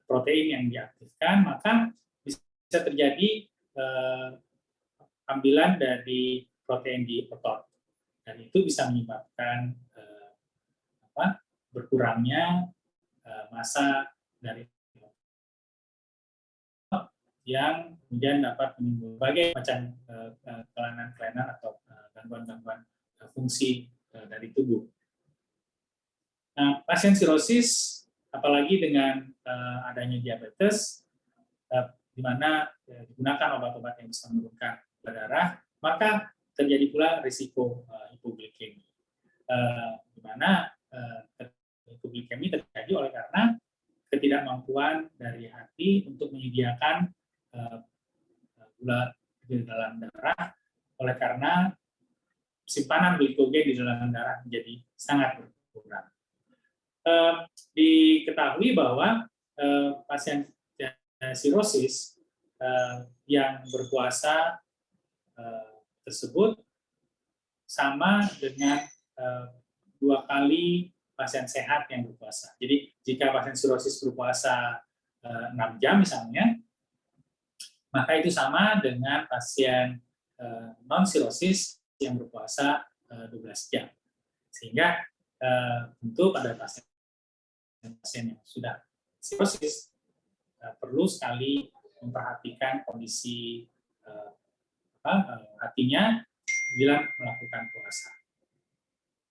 protein yang diaktifkan, maka bisa terjadi ambilan dari protein di otot, dan itu bisa menyebabkan berkurangnya massa dari yang kemudian dapat menimbulkan berbagai macam kelainan-kelainan atau gangguan-gangguan fungsi dari tubuh. Nah, pasien sirosis, apalagi dengan adanya diabetes, di mana digunakan obat-obat yang bisa menurunkan gula darah, maka terjadi pula risiko hipoglikemi, di mana hipoglikemi terjadi oleh karena ketidakmampuan dari hati untuk menyediakan gula di dalam darah, oleh karena simpanan glikogen di dalam darah menjadi sangat berkurang. Diketahui bahwa pasien sirosis yang berpuasa tersebut sama dengan 2 kali pasien sehat yang berpuasa. Jadi jika pasien sirosis berpuasa 6 jam misalnya, maka itu sama dengan pasien non-sirosis yang berpuasa 12 jam. Sehingga tentu pada pasien yang sudah sirosis perlu sekali memperhatikan kondisi hatinya bila melakukan puasa.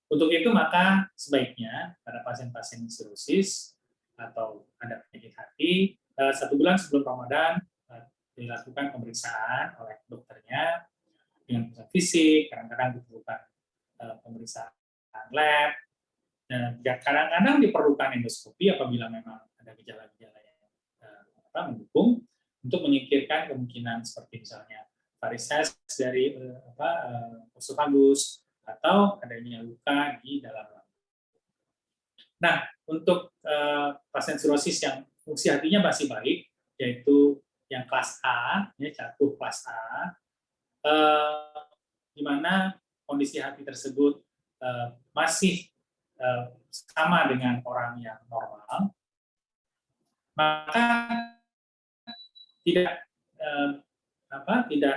Untuk itu maka sebaiknya pada pasien-pasien sirosis atau ada penyakit hati, 1 bulan sebelum Ramadan dilakukan pemeriksaan oleh dokternya dengan pemeriksaan fisik, kadang-kadang diperlukan pemeriksaan lab, dan kadang-kadang diperlukan endoskopi apabila memang ada gejala-gejala yang mendukung untuk menyingkirkan kemungkinan seperti misalnya varises dari esofagus atau adanya luka di dalam lambung. Nah, untuk pasien sirosis yang fungsi hatinya masih baik, yaitu yang kelas A, ya, jatuh kelas A, di mana kondisi hati tersebut masih sama dengan orang yang normal, maka tidak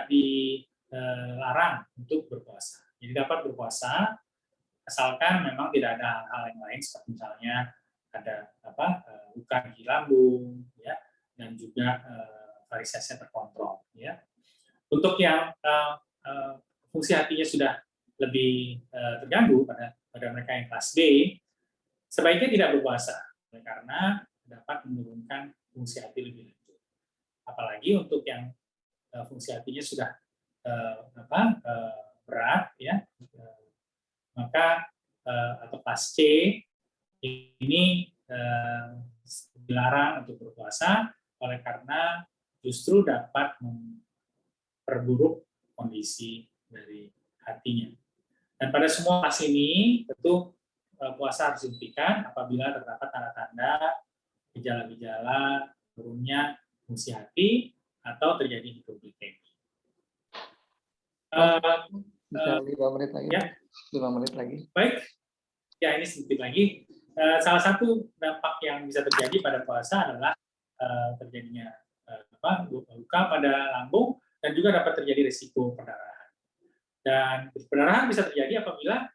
dilarang untuk berpuasa. Jadi dapat berpuasa asalkan memang tidak ada hal yang lain seperti misalnya ada luka di lambung, ya, dan juga varisesnya terkontrol, ya. Untuk yang fungsi hatinya sudah lebih terganggu pada mereka yang kelas B, sebaiknya tidak berpuasa karena dapat menurunkan fungsi hati lebih lanjut. Apalagi untuk yang fungsi hatinya sudah berat, ya, maka atau kelas C ini dilarang untuk berpuasa oleh karena justru dapat memperburuk kondisi dari hatinya. Dan pada semua kelas ini tentu puasa harus dihentikan apabila terdapat tanda-tanda gejala-gejala turunnya fungsi hati atau terjadi hipoglikemi. Bisa 5 menit lagi. Ya. 5 menit lagi. Baik, ya ini sedikit lagi. Salah satu dampak yang bisa terjadi pada puasa adalah terjadinya luka pada lambung dan juga dapat terjadi risiko perdarahan. Dan perdarahan bisa terjadi apabila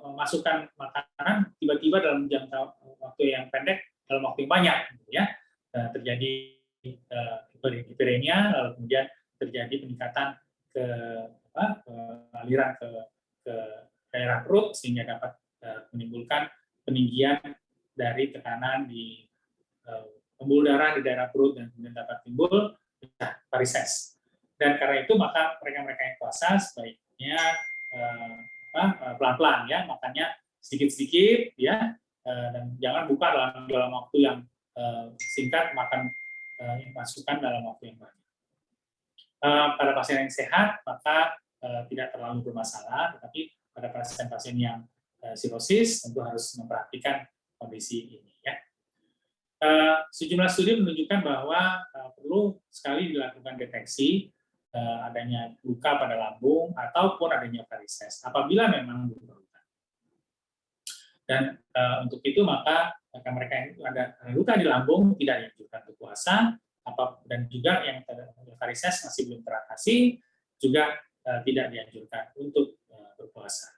memasukkan makanan tiba-tiba dalam jangka waktu yang pendek dalam waktu yang banyak, gitu ya. Terjadi hiperemia, lalu kemudian terjadi peningkatan ke aliran ke daerah perut sehingga dapat menimbulkan peninggian dari tekanan di pembuluh darah di daerah perut dan kemudian dapat timbul varises. Dan karena itu maka mereka-mereka yang puasa sebaiknya pelan-pelan ya, makannya sedikit-sedikit ya, dan jangan buka dalam waktu yang singkat, makan masukkan dalam waktu yang banyak. Pada pasien yang sehat maka tidak terlalu bermasalah, tetapi pada pasien-pasien yang sirosis tentu harus memperhatikan kondisi ini ya. Sejumlah studi menunjukkan bahwa perlu sekali dilakukan deteksi adanya luka pada lambung ataupun adanya varises apabila memang diperlukan. Dan untuk itu maka mereka yang ada luka di lambung tidak dianjurkan untuk puasa, dan juga yang varises masih belum teratasi juga tidak dianjurkan untuk berpuasa.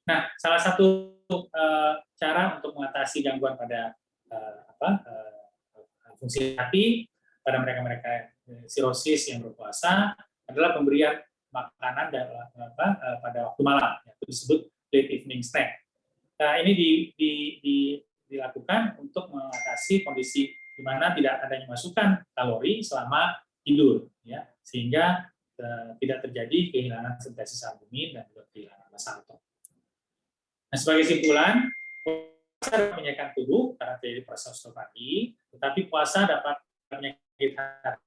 Nah, salah satu cara untuk mengatasi gangguan pada fungsi hati pada mereka-mereka sirosis yang berpuasa adalah pemberian makanan pada waktu malam, yang disebut late evening snack. Nah, ini dilakukan untuk mengatasi kondisi di mana tidak adanya masukan kalori selama tidur, ya, sehingga tidak terjadi kehilangan sintesis albumin dan juga kehilangan massa otot. Nah, sebagai kesimpulan, puasa dapat menyehatkan tubuh karena terjadi proses osteopati, tetapi puasa dapat penyakit hati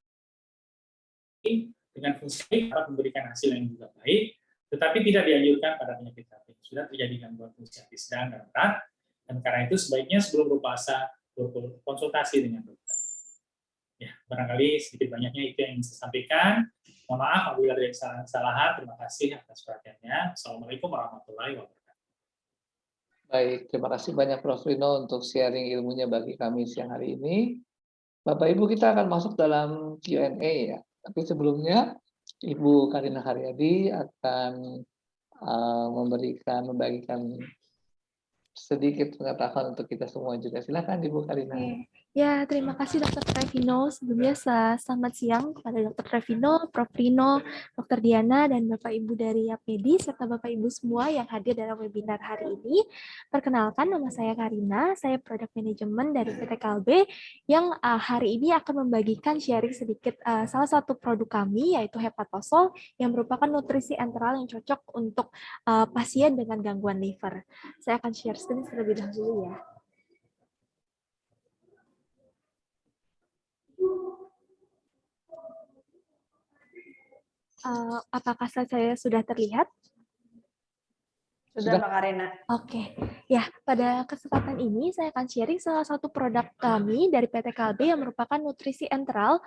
dengan fungsi dapat memberikan hasil yang juga baik, tetapi tidak dianjurkan pada penyakit hati. Sudah terjadi gangguan fungsi hati sedang dan berat, dan karena itu sebaiknya sebelum berpuasa berkonsultasi dengan dokter. Ya, barangkali sedikit banyaknya itu yang ingin saya sampaikan. Mohon maaf apabila ada kesalahan. Terima kasih atas perhatiannya. Assalamualaikum warahmatullahi wabarakatuh. Baik, terima kasih banyak Prof. Rino untuk sharing ilmunya bagi kami siang hari ini. Bapak Ibu, kita akan masuk dalam Q&A ya. Tapi sebelumnya Ibu Karina Haryadi akan membagikan sedikit pengetahuan untuk kita semua juga. Silakan Ibu Karina. Ya, terima kasih Dr. Trevino. Sebelumnya selamat siang kepada Dr. Trevino, Prof. Rino, Dr. Diana, dan Bapak Ibu dari APD, serta Bapak Ibu semua yang hadir dalam webinar hari ini. Perkenalkan, nama saya Karina, saya Product Management dari PT Kalbe, yang hari ini akan membagikan sharing sedikit salah satu produk kami, yaitu Hepatosol, yang merupakan nutrisi enteral yang cocok untuk pasien dengan gangguan liver. Saya akan share screen terlebih dahulu ya. Apakah saya sudah terlihat? Sudah, Mbak Karina. Oke. Ya, pada kesempatan ini saya akan sharing salah satu produk kami dari PT Kalbe yang merupakan nutrisi enteral,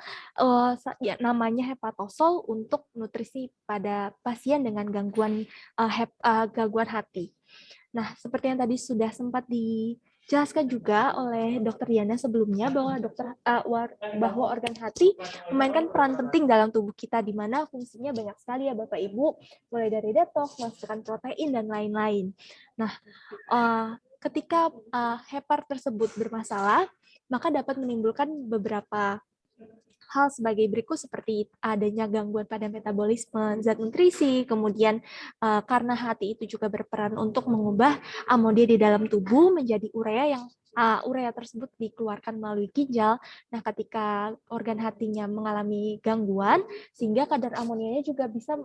namanya Hepatosol untuk nutrisi pada pasien dengan gangguan hati. Nah, seperti yang tadi sudah sempat dijelaskan juga oleh Dr. Diana sebelumnya bahwa organ hati memainkan peran penting dalam tubuh kita, di mana fungsinya banyak sekali ya Bapak Ibu, mulai dari detoks, masukan protein, dan lain-lain. Nah, ketika hepar tersebut bermasalah, maka dapat menimbulkan beberapa hal sebagai berikut, seperti adanya gangguan pada metabolisme zat nutrisi, kemudian karena hati itu juga berperan untuk mengubah amonia di dalam tubuh menjadi urea, yang urea tersebut dikeluarkan melalui ginjal. Nah, ketika organ hatinya mengalami gangguan, sehingga kadar amonianya juga bisa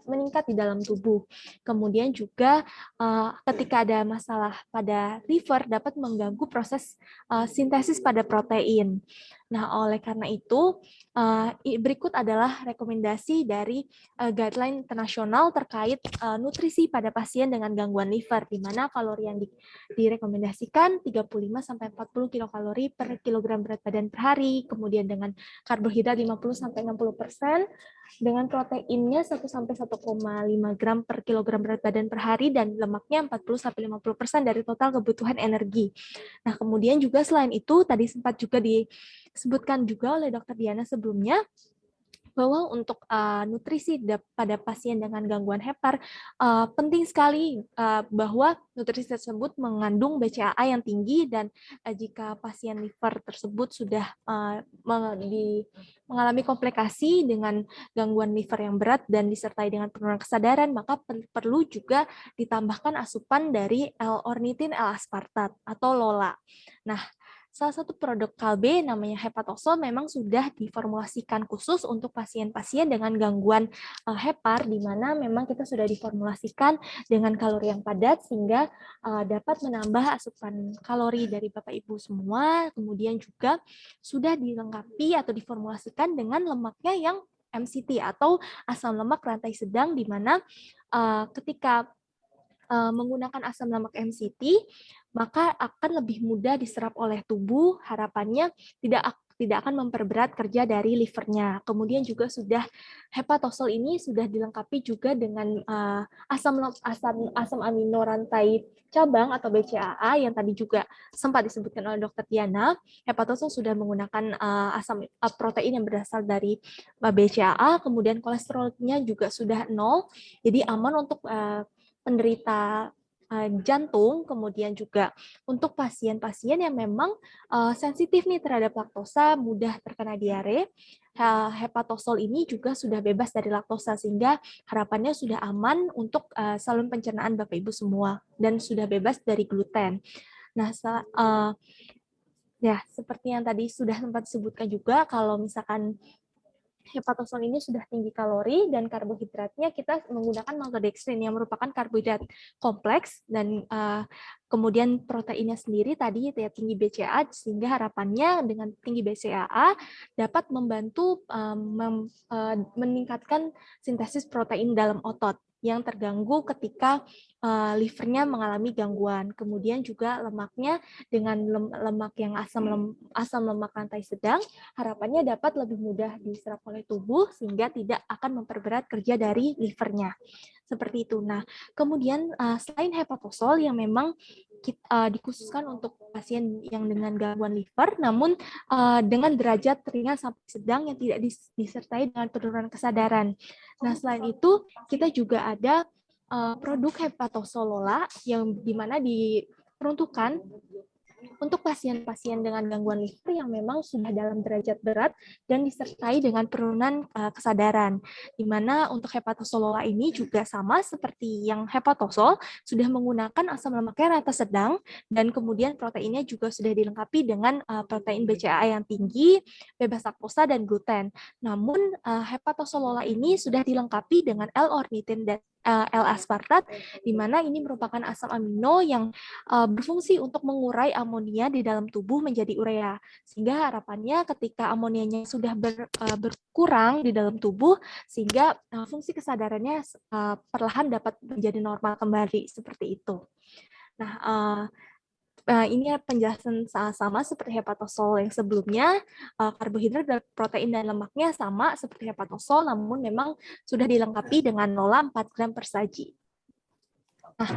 meningkat di dalam tubuh. Kemudian juga ketika ada masalah pada liver, dapat mengganggu proses sintesis pada protein. Nah, oleh karena itu, berikut adalah rekomendasi dari guideline internasional terkait nutrisi pada pasien dengan gangguan liver, di mana kalori yang direkomendasikan 35-40 kilokalori per kilogram berat badan per hari, kemudian dengan karbohidrat 50-60%, dengan proteinnya 1-1,5 gram per kilogram berat badan per hari, dan lemaknya 40-50% dari total kebutuhan energi. Nah, kemudian juga selain itu, tadi sempat juga disebutkan juga oleh Dr. Diana sebelumnya, bahwa untuk nutrisi pada pasien dengan gangguan hepar penting sekali bahwa nutrisi tersebut mengandung BCAA yang tinggi, dan jika pasien liver tersebut sudah mengalami komplikasi dengan gangguan liver yang berat dan disertai dengan penurunan kesadaran, maka perlu juga ditambahkan asupan dari L-ornitin L-aspartat atau LOLA. Nah, salah satu produk Kalbe namanya Hepatosol memang sudah diformulasikan khusus untuk pasien-pasien dengan gangguan hepar, di mana memang kita sudah diformulasikan dengan kalori yang padat sehingga dapat menambah asupan kalori dari Bapak Ibu semua. Kemudian juga sudah dilengkapi atau diformulasikan dengan lemaknya yang MCT atau asam lemak rantai sedang, di mana ketika menggunakan asam lemak MCT, maka akan lebih mudah diserap oleh tubuh, harapannya tidak akan memperberat kerja dari livernya. Kemudian juga hepatosol ini sudah dilengkapi juga dengan asam amino rantai cabang atau BCAA yang tadi juga sempat disebutkan oleh Dr. Diana. Hepatosol sudah menggunakan protein yang berasal dari BCAA, kemudian kolesterolnya juga sudah 0, jadi aman untuk penderita jantung, kemudian juga untuk pasien-pasien yang memang sensitif nih terhadap laktosa, mudah terkena diare. Hepatosol ini juga sudah bebas dari laktosa, sehingga harapannya sudah aman untuk saluran pencernaan Bapak Ibu semua, dan sudah bebas dari gluten. Nah, ya seperti yang tadi sudah sempat disebutkan juga, kalau misalkan hepatosol ini sudah tinggi kalori dan karbohidratnya, kita menggunakan maltodextrin yang merupakan karbohidrat kompleks, dan kemudian proteinnya sendiri tadi ya tinggi BCAA, sehingga harapannya dengan tinggi BCAA dapat membantu meningkatkan sintesis protein dalam otot yang terganggu ketika livernya mengalami gangguan. Kemudian juga lemaknya dengan lemak yang asam lemak rantai sedang, harapannya dapat lebih mudah diserap oleh tubuh sehingga tidak akan memperberat kerja dari livernya. Seperti itu. Nah, kemudian selain hepatosol yang memang dikhususkan untuk pasien yang dengan gangguan liver, namun dengan derajat ringan sampai sedang yang tidak disertai dengan penurunan kesadaran. Nah, selain itu kita juga ada produk Hepatosol LOLA yang dimana diperuntukkan untuk pasien-pasien dengan gangguan liver yang memang sudah dalam derajat berat dan disertai dengan penurunan kesadaran. Di mana untuk hepatosol LOLA ini juga sama seperti yang hepatosol, sudah menggunakan asam lemaknya rata sedang, dan kemudian proteinnya juga sudah dilengkapi dengan protein BCAA yang tinggi, bebas laktosa dan gluten. Namun hepatosol LOLA ini sudah dilengkapi dengan L-ornitin dan L-aspartat, di mana ini merupakan asam amino yang berfungsi untuk mengurai amonia di dalam tubuh menjadi urea, sehingga harapannya ketika amonianya sudah berkurang di dalam tubuh, sehingga fungsi kesadarannya perlahan dapat menjadi normal kembali, seperti itu. Nah, ini penjelasan sama seperti hepatosol yang sebelumnya, karbohidrat, protein, dan lemaknya sama seperti hepatosol, namun memang sudah dilengkapi dengan LOLA 4 gram per saji. Nah,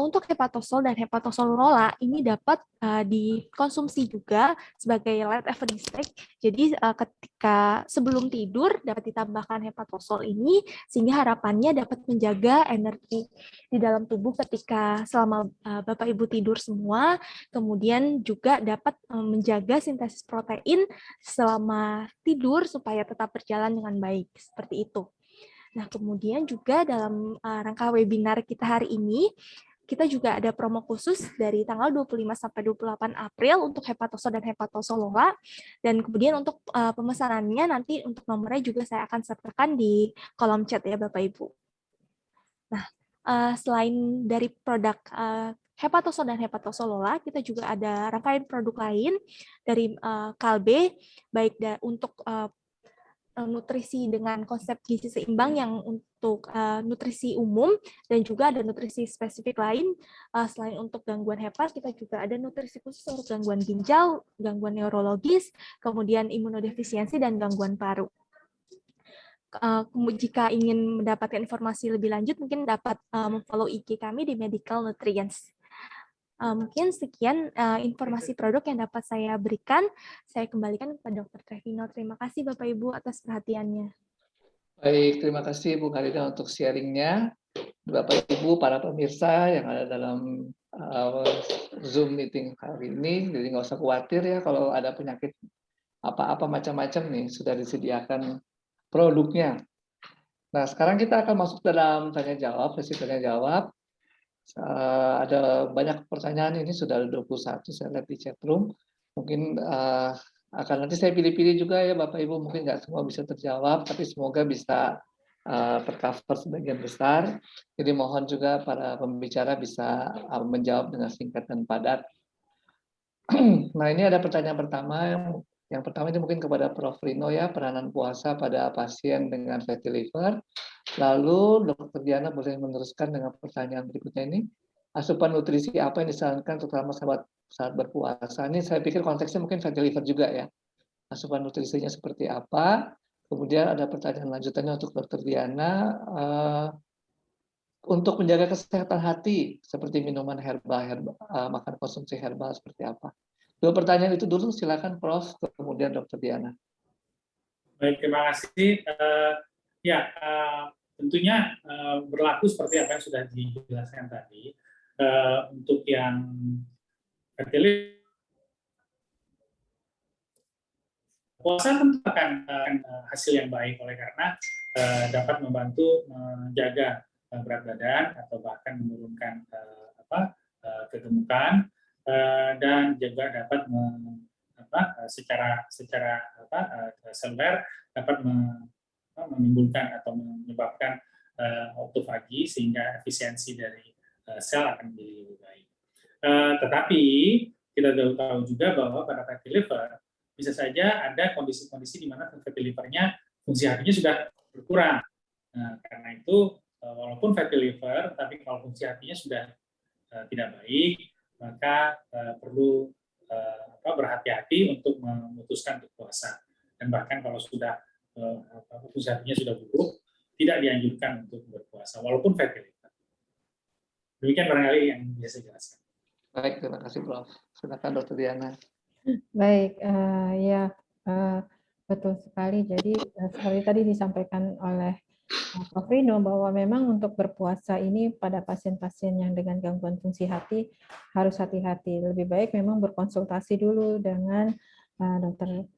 untuk hepatosol dan hepatosol LOLA ini dapat dikonsumsi juga sebagai light evening snack. Jadi ketika sebelum tidur dapat ditambahkan hepatosol ini, sehingga harapannya dapat menjaga energi di dalam tubuh ketika selama Bapak Ibu tidur semua. Kemudian juga dapat menjaga sintesis protein selama tidur supaya tetap berjalan dengan baik, seperti itu. Nah, kemudian juga dalam rangka webinar kita hari ini, kita juga ada promo khusus dari tanggal 25 sampai 28 April untuk hepatosol dan hepatosol LOLA. Dan kemudian untuk pemesanannya nanti untuk nomornya juga saya akan sertakan di kolom chat ya Bapak Ibu. Nah, selain dari produk hepatosol dan hepatosol LOLA, kita juga ada rangkaian produk lain dari Kalbe, baik untuk nutrisi dengan konsep gizi seimbang yang untuk nutrisi umum, dan juga ada nutrisi spesifik lain. Selain untuk gangguan hepar, kita juga ada nutrisi khusus untuk gangguan ginjal, gangguan neurologis, kemudian imunodefisiensi, dan gangguan paru. Jika ingin mendapatkan informasi lebih lanjut, mungkin dapat follow IG kami di Medical Nutrients. Mungkin sekian informasi produk yang dapat saya berikan. Saya kembalikan kepada Dr. Trevino. Terima kasih Bapak Ibu atas perhatiannya. Baik, terima kasih Bu Karina untuk sharingnya. Bapak Ibu, para pemirsa yang ada dalam Zoom meeting hari ini, jadi nggak usah khawatir ya kalau ada penyakit apa-apa macam-macam nih, sudah disediakan produknya. Nah, sekarang kita akan masuk dalam tanya jawab, sesi tanya jawab. Ada banyak pertanyaan, ini sudah ada 21 saya lihat di chat room. Mungkin akan nanti saya pilih-pilih juga ya Bapak Ibu, mungkin nggak semua bisa terjawab, tapi semoga bisa tercover sebagian besar. Jadi mohon juga para pembicara bisa menjawab dengan singkat dan padat. Nah, ini ada pertanyaan pertama. Yang pertama ini mungkin kepada Prof. Rino ya, peranan puasa pada pasien dengan fatty liver. Lalu Dr. Diana boleh meneruskan dengan pertanyaan berikutnya ini. Asupan nutrisi apa yang disarankan terutama saat berpuasa? Ini saya pikir konteksnya mungkin fatty liver juga ya. Asupan nutrisinya seperti apa? Kemudian ada pertanyaan lanjutannya untuk Dr. Diana. Untuk menjaga kesehatan hati, seperti minuman herbal, makan konsumsi herbal seperti apa? Dua pertanyaan itu dulu, silakan Prof. Kemudian Dr. Diana. Baik, terima kasih. Tentunya berlaku seperti apa yang sudah dijelaskan tadi. Untuk yang fertility, puasa tentu akan hasil yang baik oleh karena dapat membantu menjaga berat badan atau bahkan menurunkan kegemukan dan juga dapat secara seluler dapat menimbulkan atau menyebabkan autofagi sehingga efisiensi dari sel akan menjadi lebih baik. Tetapi kita tahu juga bahwa pada fatty liver bisa saja ada kondisi-kondisi di mana fatty livernya fungsi hatinya sudah berkurang. Nah, karena itu walaupun fatty liver, tapi kalau fungsi hatinya sudah tidak baik, maka perlu berhati-hati untuk memutuskan untuk puasa. Dan bahkan kalau sudah fungsi hatinya sudah buruk, tidak dianjurkan untuk berpuasa, walaupun fatty liver. Demikian barangkali yang bisa saya jelaskan. Baik, terima kasih Prof. Silakan Dr. Diana. Baik, betul sekali. Jadi seperti tadi disampaikan oleh Prof. Rino bahwa memang untuk berpuasa ini pada pasien-pasien yang dengan gangguan fungsi hati harus hati-hati. Lebih baik memang berkonsultasi dulu dengan dokter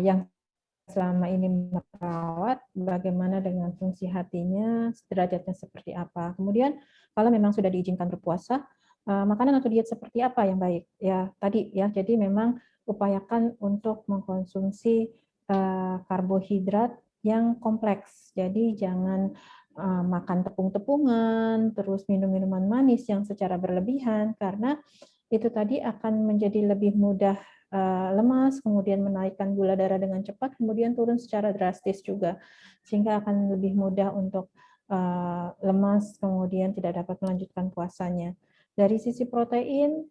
yang selama ini merawat, bagaimana dengan fungsi hatinya, derajatnya seperti apa. Kemudian kalau memang sudah diizinkan berpuasa, makanan atau diet seperti apa yang baik? Ya tadi ya, jadi memang upayakan untuk mengkonsumsi karbohidrat yang kompleks. Jadi jangan makan tepung-tepungan, terus minum minuman manis yang secara berlebihan, karena itu tadi akan menjadi lebih mudah lemas, kemudian menaikkan gula darah dengan cepat, kemudian turun secara drastis juga, sehingga akan lebih mudah untuk lemas, kemudian tidak dapat melanjutkan puasanya. Dari sisi protein,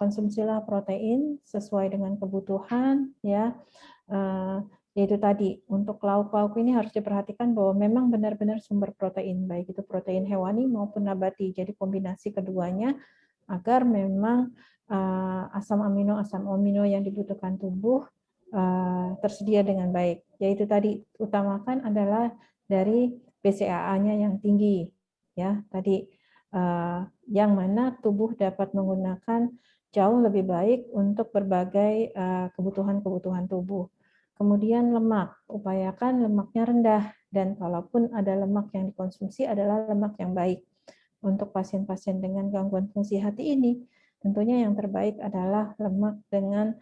konsumsilah protein sesuai dengan kebutuhan, ya. Yaitu tadi, untuk lauk-lauk ini harus diperhatikan bahwa memang benar-benar sumber protein, baik itu protein hewani maupun nabati. Jadi kombinasi keduanya agar memang asam amino yang dibutuhkan tubuh tersedia dengan baik. Yaitu tadi utamakan adalah dari BCAA-nya yang tinggi, ya tadi yang mana tubuh dapat menggunakan jauh lebih baik untuk berbagai kebutuhan tubuh. Kemudian lemak, upayakan lemaknya rendah, dan kalaupun ada lemak yang dikonsumsi adalah lemak yang baik. Untuk pasien-pasien dengan gangguan fungsi hati ini, tentunya yang terbaik adalah lemak dengan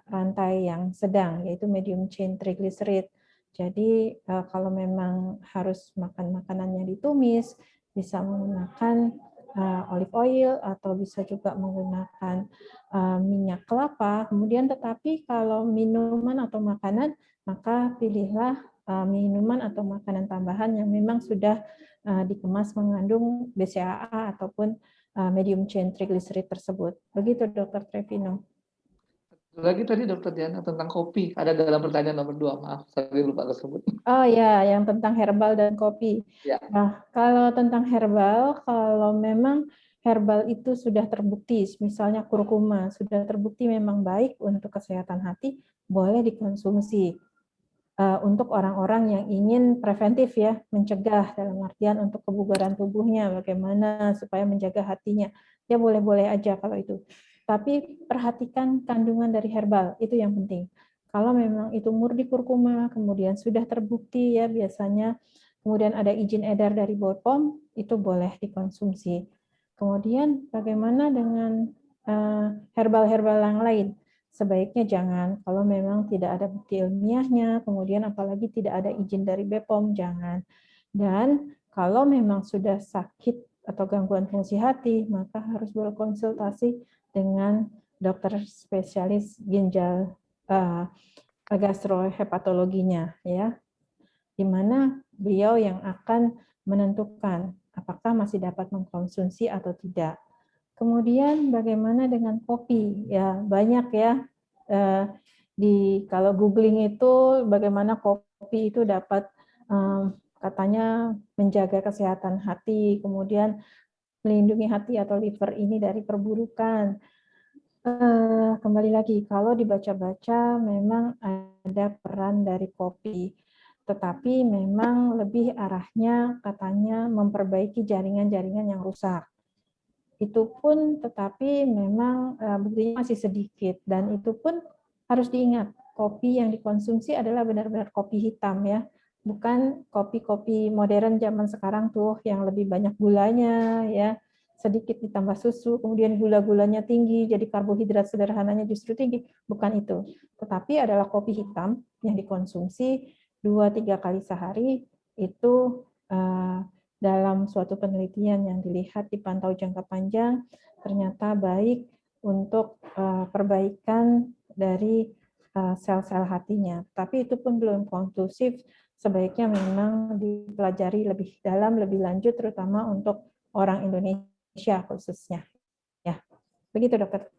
rantai yang sedang, yaitu medium chain triglyceride. Jadi kalau memang harus makan makanan yang ditumis, bisa menggunakan olive oil atau bisa juga menggunakan minyak kelapa. Kemudian tetapi kalau minuman atau makanan, maka pilihlah minuman atau makanan tambahan yang memang sudah dikemas mengandung BCAA ataupun medium chain triglyceride tersebut. Begitu Dr. Trevino. Lagi tadi Dr. Diana tentang kopi, ada dalam pertanyaan nomor 2, maaf, saya lupa tersebut. Oh ya, yang tentang herbal dan kopi. Ya. Nah, kalau tentang herbal, kalau memang herbal itu sudah terbukti, misalnya kurkuma, sudah terbukti memang baik untuk kesehatan hati, boleh dikonsumsi. untuk orang-orang yang ingin preventif ya, mencegah dalam artian untuk kebugaran tubuhnya, bagaimana supaya menjaga hatinya. Ya boleh-boleh aja kalau itu. Tapi perhatikan kandungan dari herbal, itu yang penting. Kalau memang itu murni kurkuma, kemudian sudah terbukti ya biasanya, kemudian ada izin edar dari BPOM, itu boleh dikonsumsi. Kemudian bagaimana dengan herbal-herbal yang lain? Sebaiknya jangan, kalau memang tidak ada bukti ilmiahnya, kemudian apalagi tidak ada izin dari BPOM, jangan. Dan kalau memang sudah sakit atau gangguan fungsi hati, maka harus berkonsultasi dengan dokter spesialis ginjal gastrohepatologinya, ya, di mana beliau yang akan menentukan apakah masih dapat mengkonsumsi atau tidak. Kemudian bagaimana dengan kopi? Ya, banyak ya kalau googling itu bagaimana kopi itu dapat katanya menjaga kesehatan hati, kemudian melindungi hati atau liver ini dari perburukan. Kembali lagi, kalau dibaca-baca memang ada peran dari kopi, tetapi memang lebih arahnya katanya memperbaiki jaringan-jaringan yang rusak. Itu pun tetapi memang buktinya masih sedikit, dan itu pun harus diingat, kopi yang dikonsumsi adalah benar-benar kopi hitam ya, bukan kopi-kopi modern zaman sekarang tuh yang lebih banyak gulanya ya, sedikit ditambah susu, kemudian gula-gulanya tinggi, jadi karbohidrat sederhananya justru tinggi, bukan itu. Tetapi adalah kopi hitam yang dikonsumsi 2-3 kali sehari, itu dalam suatu penelitian yang dilihat dipantau jangka panjang ternyata baik untuk perbaikan dari sel-sel hatinya. Tapi itu pun belum konklusif, sebaiknya memang dipelajari lebih dalam, lebih lanjut, terutama untuk orang Indonesia khususnya. Ya, begitu dokter.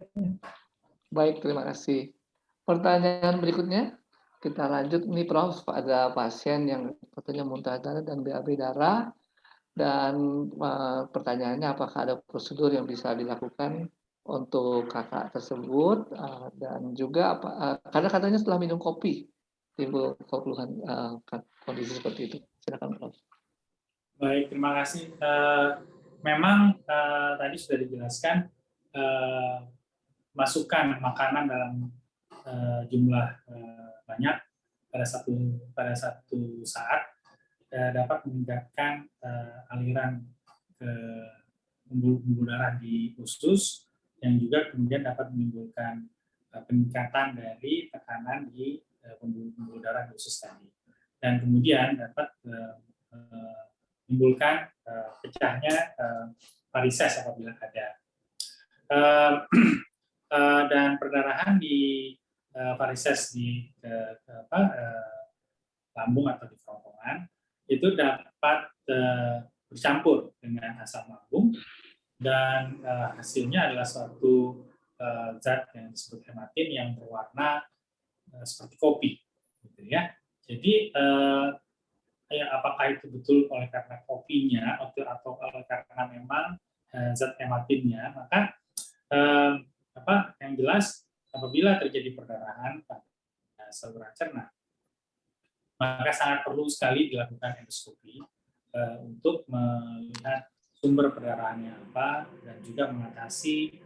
Baik, terima kasih. Pertanyaan berikutnya, kita lanjut. Ini Prof, ada pasien yang katanya muntah darah dan BAB darah. Dan pertanyaannya apakah ada prosedur yang bisa dilakukan untuk kakak tersebut, dan juga karena katanya setelah minum kopi timbul keluhan kondisi seperti itu. Silakan Prof. Baik, terima kasih. Memang tadi sudah dijelaskan, masukkan makanan dalam jumlah banyak pada satu saat dapat meningkatkan aliran ke pembuluh darah di usus, yang juga kemudian dapat menimbulkan peningkatan dari tekanan di pembuluh darah di usus tadi, dan kemudian dapat menimbulkan pecahnya varises apabila ada, dan perdarahan di varises di lambung atau di kerongkongan itu dapat bercampur dengan asam lambung, dan hasilnya adalah suatu zat yang disebut hematin yang berwarna seperti kopi, gitu ya. Jadi apakah itu betul oleh karena kopinya atau oleh karena memang zat hematinnya? Maka yang jelas apabila terjadi perdarahan pada saluran cerna, maka sangat perlu sekali dilakukan endoskopi untuk melihat sumber perdarahannya apa dan juga mengatasi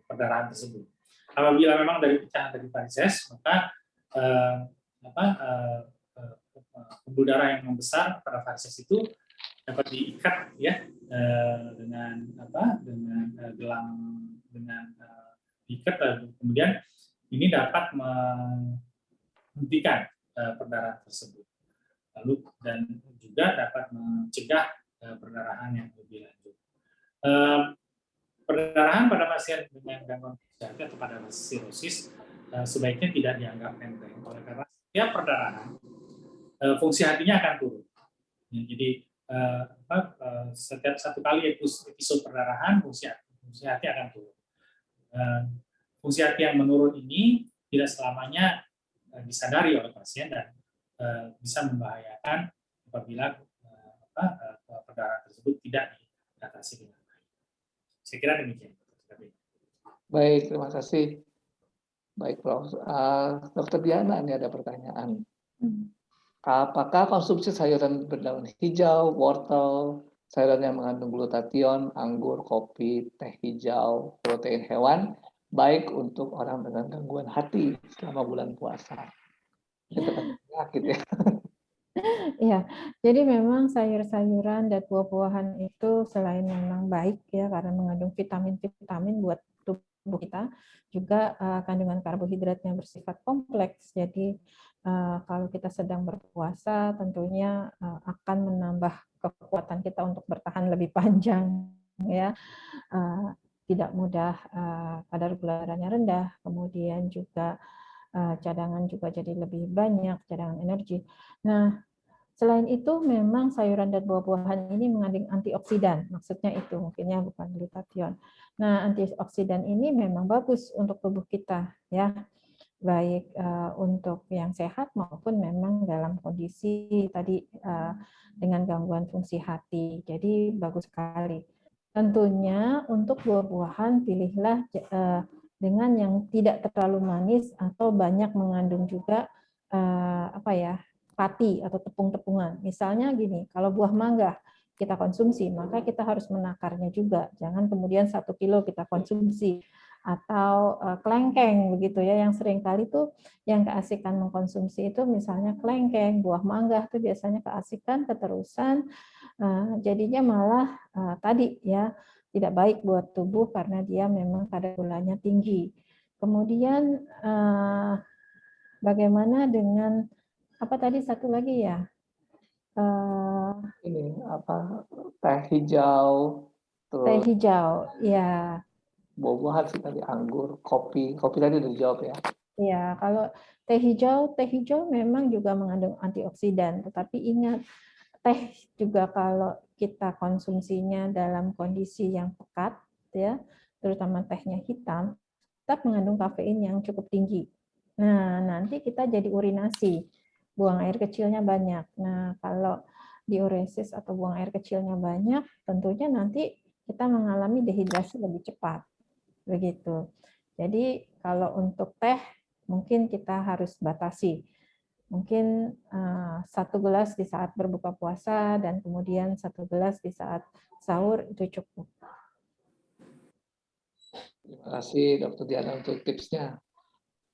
perdarahan tersebut. Apabila memang dari pecahan dari varises, maka pembuluh darah yang membesar pada varises itu dapat diikat ya dengan gelang, dengan diikat, kemudian ini dapat menghentikan perdarahan tersebut, lalu dan juga dapat mencegah perdarahan yang lebih lanjut. Perdarahan pada pasien dengan gangguan fungsi hati atau pada sirosis sebaiknya tidak dianggap enteng, oleh karena setiap perdarahan fungsi hatinya akan turun. Ya, jadi setiap satu kali episode perdarahan fungsi hati akan turun. Fungsi hati yang menurun ini tidak selamanya disadari oleh pasien dan bisa membahayakan apabila perdarahan tersebut tidak diatasi dengan baik. Saya kira demikian. Baik, terima kasih. Baik, Prof. Dr. Diana, ini ada pertanyaan. Hmm. Apakah konsumsi sayuran berdaun hijau, wortel, sayuran yang mengandung glutathione, anggur, kopi, teh hijau, protein hewan, baik untuk orang dengan gangguan hati selama bulan puasa? Itu kan penyakit ya. Iya, jadi memang sayur-sayuran dan buah-buahan itu selain memang baik ya karena mengandung vitamin-vitamin buat tubuh kita, juga kandungan karbohidratnya bersifat kompleks. Jadi kalau kita sedang berpuasa tentunya akan menambah kekuatan kita untuk bertahan lebih panjang ya. Tidak mudah kadar gula darahnya rendah, kemudian juga cadangan juga jadi lebih banyak, cadangan energi. Nah, selain itu, memang sayuran dan buah-buahan ini mengandung antioksidan, maksudnya itu mungkinnya bukan glutathione. Nah, antioksidan ini memang bagus untuk tubuh kita, ya, baik untuk yang sehat maupun memang dalam kondisi tadi dengan gangguan fungsi hati. Jadi bagus sekali. Tentunya untuk buah-buahan pilihlah dengan yang tidak terlalu manis atau banyak mengandung juga apa ya, pati atau tepung-tepungan. Misalnya gini, kalau buah mangga kita konsumsi, maka kita harus menakarnya juga. Jangan kemudian 1 kilo kita konsumsi. Atau kelengkeng begitu ya, yang sering kali tuh yang keasikan mengkonsumsi itu misalnya kelengkeng, buah mangga tuh biasanya keasikan, keterusan, jadinya malah tadi ya tidak baik buat tubuh karena dia memang kadar gulanya tinggi. Kemudian bagaimana dengan apa tadi satu lagi ya? Ini apa, teh hijau, Teh terus hijau, ya. buah-buahan sih tadi, anggur, kopi tadi udah dijawab ya. Ya, kalau teh hijau memang juga mengandung antioksidan, tetapi ingat teh juga kalau kita konsumsinya dalam kondisi yang pekat, ya, terutama tehnya hitam, tetap mengandung kafein yang cukup tinggi. Nah, nanti kita jadi urinasi, buang air kecilnya banyak. Nah, kalau diuresis atau buang air kecilnya banyak, tentunya nanti kita mengalami dehidrasi lebih cepat. Begitu. Jadi kalau untuk teh mungkin kita harus batasi. Mungkin 1 gelas di saat berbuka puasa dan kemudian 1 gelas di saat sahur itu cukup. Terima kasih Dr. Diana untuk tipsnya.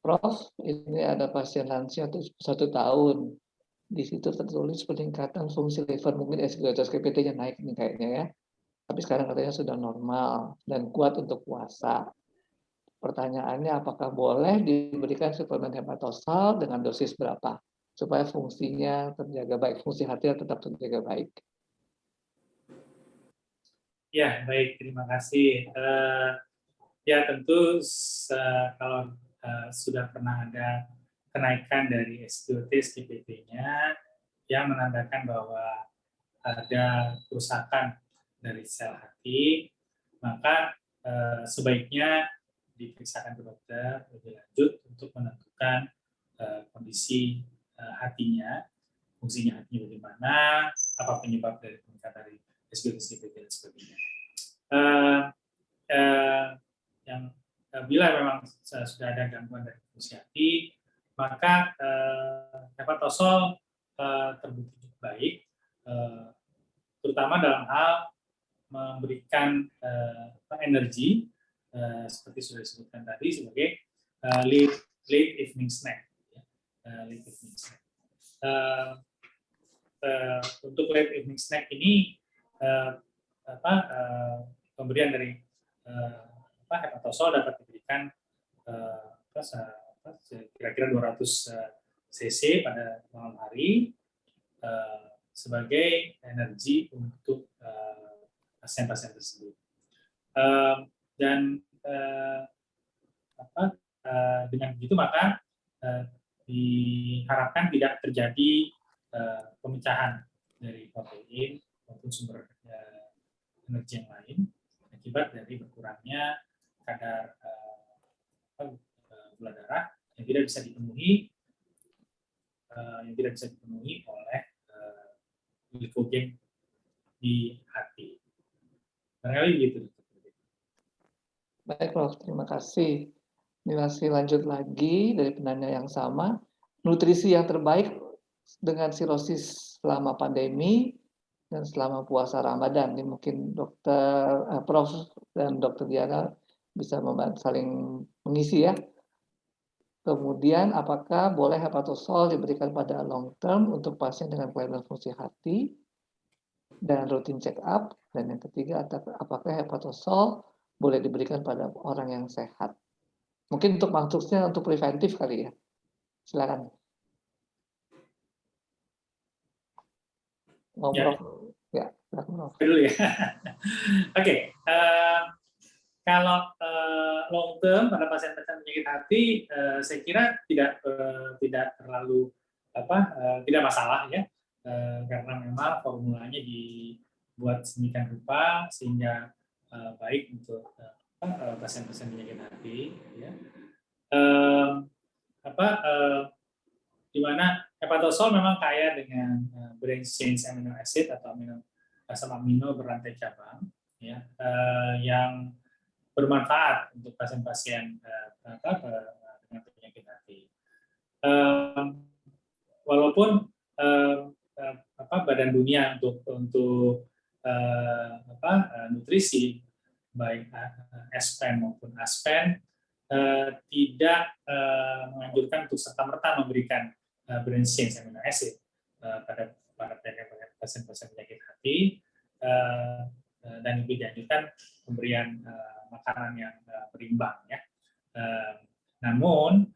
Prof, ini ada pasien lansia 1 tahun. Di situ tertulis peningkatan fungsi liver, mungkin SGLT-nya naik nih kayaknya ya. Tapi sekarang katanya sudah normal dan kuat untuk puasa. Pertanyaannya, apakah boleh diberikan suplemen hepatosal dengan dosis berapa supaya fungsinya terjaga baik, fungsi hati tetap terjaga baik? Ya, baik, terima kasih. Ya, tentu kalau sudah pernah ada kenaikan dari SGLT, SGPT-nya, yang menandakan bahwa ada kerusakan dari sel hati, maka sebaiknya diperiksakan ke dokter lebih lanjut untuk menentukan kondisi hatinya, fungsinya hatinya bagaimana, apa penyebab dari peningkatan dari SGLT, SGPT dan sebagainya. Yang bila memang sudah ada gangguan dari fungsi hati, maka hepatosol terbukti cukup baik, terutama dalam hal memberikan energi, seperti sudah disebutkan tadi sebagai late evening snack. Late evening snack. Untuk late evening snack ini pemberian dari hepatosol dapat diberikan kira-kira 200 cc pada malam hari sebagai energi untuk pasien-pasien tersebut. Dan dengan begitu maka diharapkan tidak terjadi pemecahan dari protein maupun sumber energi yang lain akibat dari berkurangnya kadar gula darah yang tidak bisa dipenuhi oleh glikogen di hati. Barangkali begitu. Baik, Prof. Terima kasih. Ini masih lanjut lagi dari penanya yang sama. Nutrisi yang terbaik dengan sirosis selama pandemi dan selama puasa Ramadan. Ini mungkin Prof dan Dr. Diana bisa saling mengisi ya. Kemudian apakah boleh hepatosol diberikan pada long term untuk pasien dengan kelainan fungsi hati dan rutin check up? Dan yang ketiga, apakah hepatosol boleh diberikan pada orang yang sehat? Mungkin untuk maksudnya untuk preventif kali ya. Silakan. Ngobrol. Ya, silakan. Dulu ya. Oke. Kalau long term pada pasien-pasien penyakit hati, saya kira tidak terlalu tidak masalah ya, karena memang formulanya dibuat sedemikian rupa sehingga baik untuk pasien-pasien penyakit hati. Ya. Di mana hepatosol memang kaya dengan branched chain amino acid atau asam amino berantai cabang, ya, yang bermanfaat untuk pasien-pasien dengan penyakit hati. Walaupun Badan Dunia untuk nutrisi baik ASPEN maupun ASPEN tidak menganjurkan untuk serta-merta memberikan branched chain amino acid pada pasien-pasien penyakit hati, dan lebih dianjurkan pemberian makanan yang berimbang ya. Namun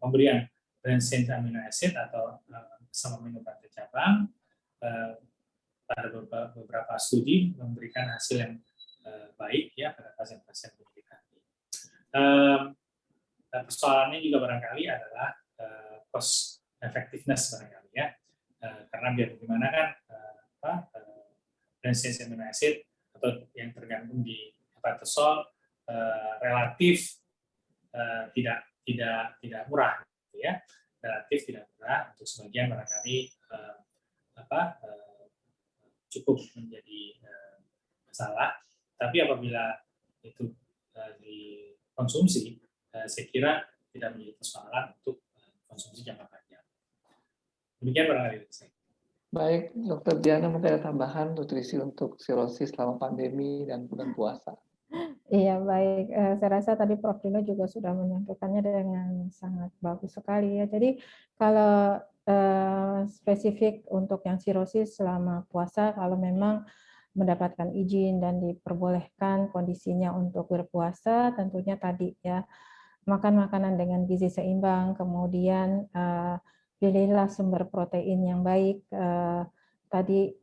pemberian branched chain amino acid atau asam amino berantai cabang pada beberapa studi memberikan hasil yang baik ya pada pasien-pasien penyakit hati. Persoalannya juga barangkali adalah cost effectiveness barangkali ya, karena biar bagaimana kan branched chain amino acid atau yang tergandung di hepatosol relatif tidak murah, gitu ya, relatif tidak murah untuk sebagian barangkali cukup menjadi masalah, tapi apabila itu dikonsumsi, saya kira tidak menjadi persoalan untuk konsumsi jangka panjang. Demikian barangkali saya. Baik, Dr. Diana, mungkin ada tambahan nutrisi untuk sirosis selama pandemi dan bulan puasa. Iya, baik. Saya rasa tadi Prof. Dino juga sudah menyampaikannya dengan sangat bagus sekali ya. Jadi kalau spesifik untuk yang sirosis selama puasa, kalau memang mendapatkan izin dan diperbolehkan kondisinya untuk berpuasa, tentunya tadi ya, makan makanan dengan gizi seimbang, kemudian pilihlah sumber protein yang baik, tadi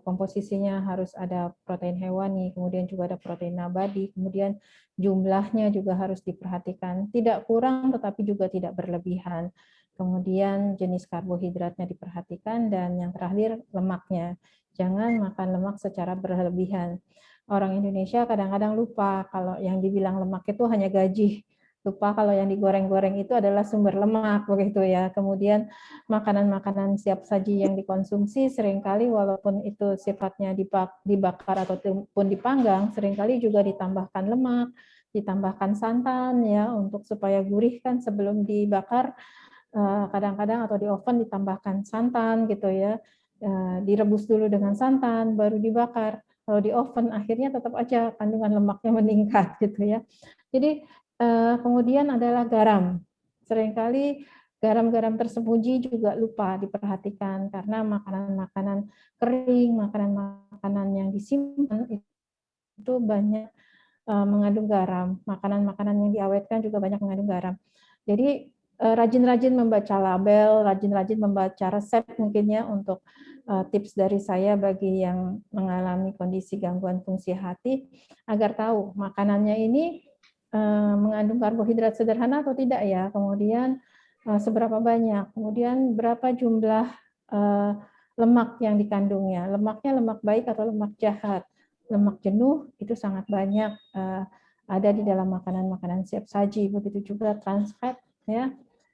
komposisinya harus ada protein hewani, kemudian juga ada protein nabati, kemudian jumlahnya juga harus diperhatikan, tidak kurang tetapi juga tidak berlebihan. Kemudian jenis karbohidratnya diperhatikan, dan yang terakhir lemaknya. Jangan makan lemak secara berlebihan. Orang Indonesia kadang-kadang lupa kalau yang dibilang lemak itu hanya gaji. Lupa kalau yang digoreng-goreng itu adalah sumber lemak, begitu ya. Kemudian makanan-makanan siap saji yang dikonsumsi seringkali walaupun itu sifatnya dibakar ataupun dipanggang, seringkali juga ditambahkan lemak, ditambahkan santan ya untuk supaya gurih kan sebelum dibakar. Kadang-kadang atau di oven ditambahkan santan gitu ya, direbus dulu dengan santan baru dibakar. Kalau di oven akhirnya tetap aja kandungan lemaknya meningkat gitu ya. Jadi kemudian adalah garam. Seringkali garam-garam tersembunyi juga lupa diperhatikan karena makanan-makanan kering, makanan-makanan yang disimpan itu banyak mengandung garam. Makanan-makanan yang diawetkan juga banyak mengandung garam. Jadi rajin-rajin membaca label, rajin-rajin membaca resep mungkin ya untuk tips dari saya bagi yang mengalami kondisi gangguan fungsi hati agar tahu makanannya ini mengandung karbohidrat sederhana atau tidak ya, kemudian seberapa banyak, kemudian berapa jumlah lemak yang dikandungnya, lemaknya lemak baik atau lemak jahat, lemak jenuh itu sangat banyak ada di dalam makanan-makanan siap saji, begitu juga trans fat ya.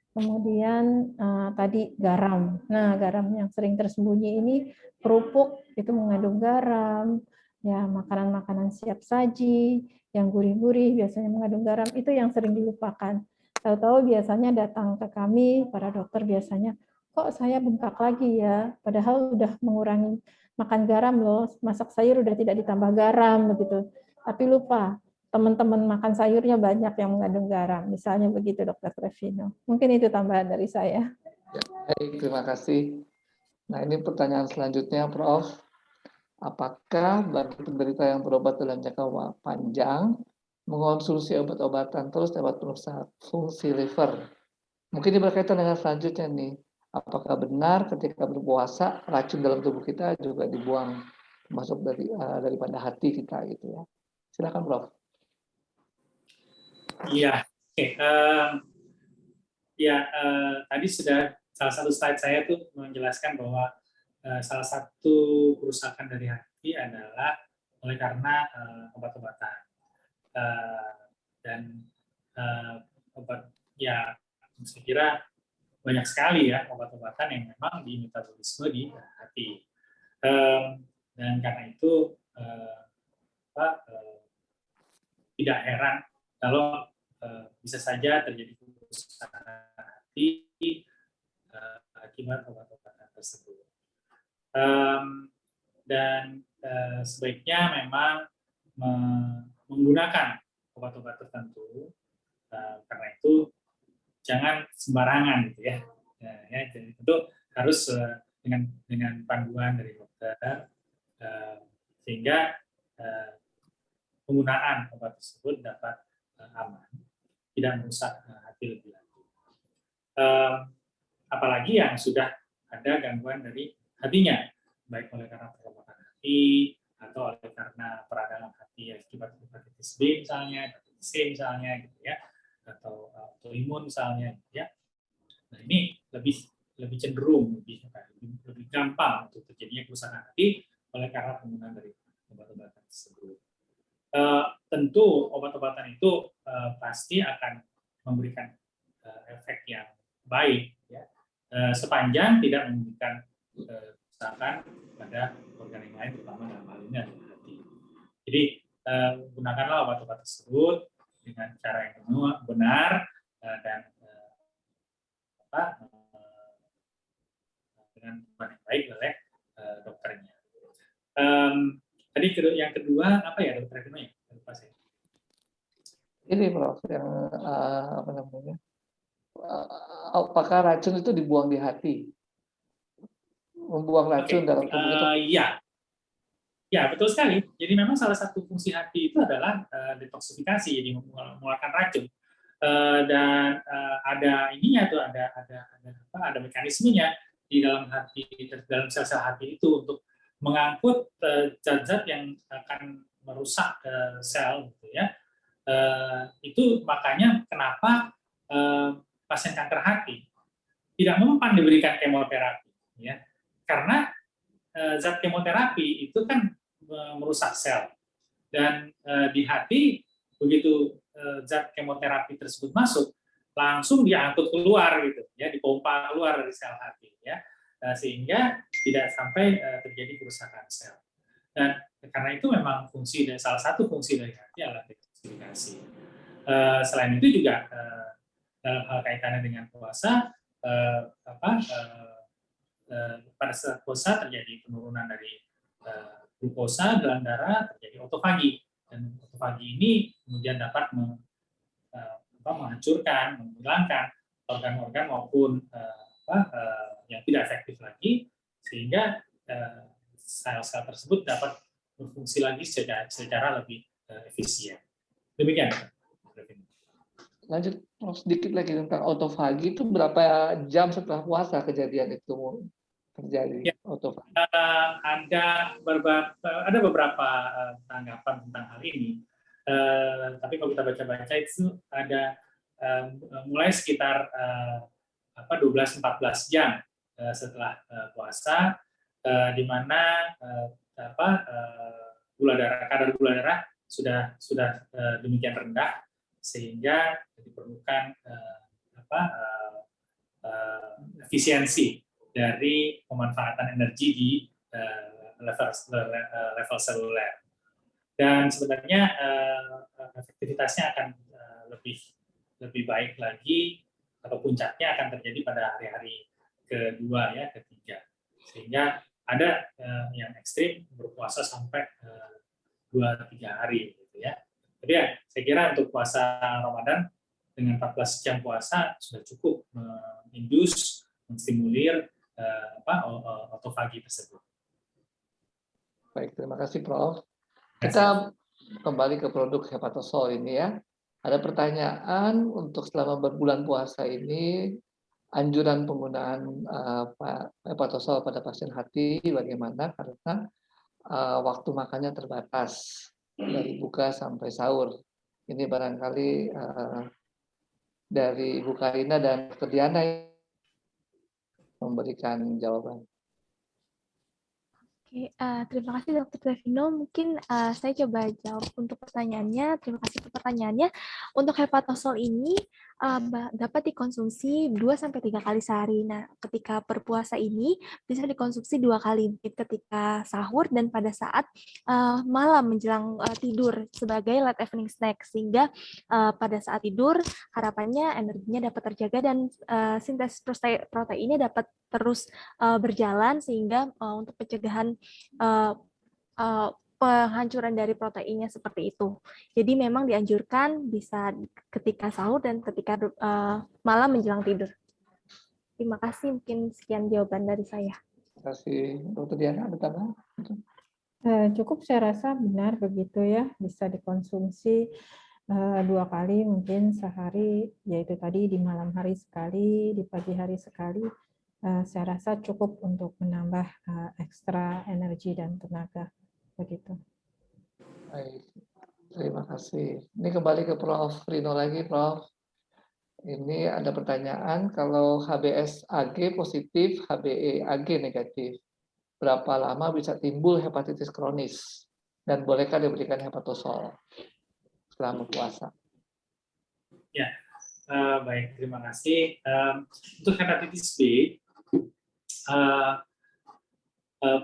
Kemudian tadi garam. Nah, garam yang sering tersembunyi ini kerupuk itu mengandung garam, Ya, makanan-makanan siap saji, yang gurih-gurih, biasanya mengandung garam, itu yang sering dilupakan. Tahu-tahu biasanya datang ke kami, para dokter biasanya, kok saya bengkak lagi ya, padahal udah mengurangi makan garam loh, masak sayur udah tidak ditambah garam, begitu. Tapi lupa, teman-teman makan sayurnya banyak yang mengandung garam, misalnya begitu Dokter Trevino. Mungkin itu tambahan dari saya. Ya, baik, terima kasih. Nah, ini pertanyaan selanjutnya, Prof. Apakah bagi penderita yang berobat dalam jangka panjang, mengonsumsi obat-obatan terus dapat merusak fungsi liver? Mungkin ini berkaitan dengan selanjutnya nih. Apakah benar ketika berpuasa racun dalam tubuh kita juga dibuang masuk daripada hati kita gitu ya? Silakan, Prof. Iya, oke. Tadi sudah salah satu slide saya tuh menjelaskan bahwa salah satu kerusakan dari hati adalah oleh karena obat-obatan. Dan obat, ya saya kira banyak sekali ya obat-obatan yang memang di metabolisme di hati. Dan karena itu tidak heran kalau bisa saja terjadi kerusakan hati akibat obat-obatan tersebut. Dan sebaiknya memang menggunakan obat-obat tertentu, karena itu jangan sembarangan gitu ya. Jadi tentu harus dengan panduan dari dokter, sehingga penggunaan obat tersebut dapat aman, tidak merusak hati lebih lanjut. Apalagi yang sudah ada gangguan dari hatinya, baik oleh karena perombakan hati atau oleh karena peradangan hati akibat hepatitis B misalnya, hepatitis C misalnya gitu ya, atau autoimun misalnya gitu ya. Nah, ini lebih cenderung lebih gampang untuk terjadinya kerusakan hati oleh karena penggunaan dari obat-obatan tersebut. Tentu obat-obatan itu pasti akan memberikan efek yang baik ya, sepanjang tidak memberikan kerusakan pada organ yang lain, terutama dalam hal ini adalah hati. Jadi gunakanlah obat-obat tersebut dengan cara yang benar dan dengan yang baik oleh dokternya. Tadi yang kedua apa ya dokter Revino ya? Lupa saya. Ini Prof, yang apa namanya? Apakah racun itu dibuang di hati? Membuang racun dalam tubuh itu? Ya, betul sekali. Jadi memang salah satu fungsi hati itu adalah detoksifikasi, jadi mengeluarkan racun. Dan ada ininya tuh, ada mekanismenya di dalam hati, dalam sel-sel hati itu untuk mengangkut zat-zat yang akan merusak sel, gitu ya. Itu makanya kenapa pasien kanker hati tidak mempan diberikan kemoterapi, ya, karena zat kemoterapi itu kan merusak sel, dan di hati begitu zat kemoterapi tersebut masuk langsung diangkut keluar gitu, ya, dipompa keluar dari sel hati, ya, sehingga tidak sampai terjadi kerusakan sel. Dan karena itu memang salah satu fungsi dari hati adalah detoksifikasi. Selain itu juga dalam hal kaitannya dengan puasa, pada saat puasa terjadi penurunan dari glukosa dalam darah, terjadi otofagi, dan otofagi ini kemudian dapat menghancurkan, menghilangkan organ-organ maupun yang tidak efektif lagi, sehingga sel-sel tersebut dapat berfungsi lagi secara lebih efisien. Demikian. Lanjut sedikit lagi tentang autofagi, itu berapa jam setelah puasa kejadian itu terjadi? Ya, autofagi? Ada beberapa tanggapan tentang hal ini, tapi kalau kita baca-baca itu ada mulai sekitar 12-14 jam setelah puasa, di mana kadar gula darah sudah demikian rendah sehingga diperlukan efisiensi dari pemanfaatan energi di level seluler. Dan sebenarnya efektivitasnya akan lebih baik lagi, atau puncaknya akan terjadi pada hari-hari kedua ya, ketiga. Sehingga ada yang ekstrim berpuasa sampai 2-3 hari gitu ya. Jadi ya, saya kira untuk puasa Ramadan dengan 14 jam puasa sudah cukup mengindus, menstimulir autofagi tersebut. Baik, terima kasih Prof. Kita kembali ke produk Hepatosol ini ya. Ada pertanyaan untuk selama berbulan puasa ini, anjuran penggunaan Hepatosol pada pasien hati bagaimana? Karena waktu makannya terbatas dari buka sampai sahur. Ini barangkali dari Ibu Karina dan Dr. Diana yang memberikan jawaban. Oke, terima kasih Dr. Devino. Mungkin saya coba jawab untuk pertanyaannya. Terima kasih untuk pertanyaannya. Untuk hepatosol ini dapat dikonsumsi 2-3 kali sehari. Nah, ketika berpuasa ini bisa dikonsumsi 2 kali, ketika sahur dan pada saat malam menjelang tidur sebagai late evening snack. Sehingga pada saat tidur harapannya energinya dapat terjaga dan sintesis proteinnya dapat terus berjalan sehingga untuk pencegahan penghancuran dari proteinnya seperti itu. Jadi memang dianjurkan bisa ketika sahur dan ketika malam menjelang tidur. Terima kasih, mungkin sekian jawaban dari saya. Terima kasih. Dr. Diana, ada tambahan? Cukup, saya rasa benar begitu ya, bisa dikonsumsi 2 kali mungkin sehari, yaitu tadi di malam hari sekali, di pagi hari sekali. Saya rasa cukup untuk menambah ekstra energi dan tenaga begitu. Baik, terima kasih. Ini kembali ke Prof. Rino lagi, Prof. Ini ada pertanyaan, kalau HBsAg positif, HbEAg negatif, berapa lama bisa timbul hepatitis kronis? Dan bolehkah diberikan hepatosol selama puasa? Ya, baik, terima kasih. Untuk hepatitis B,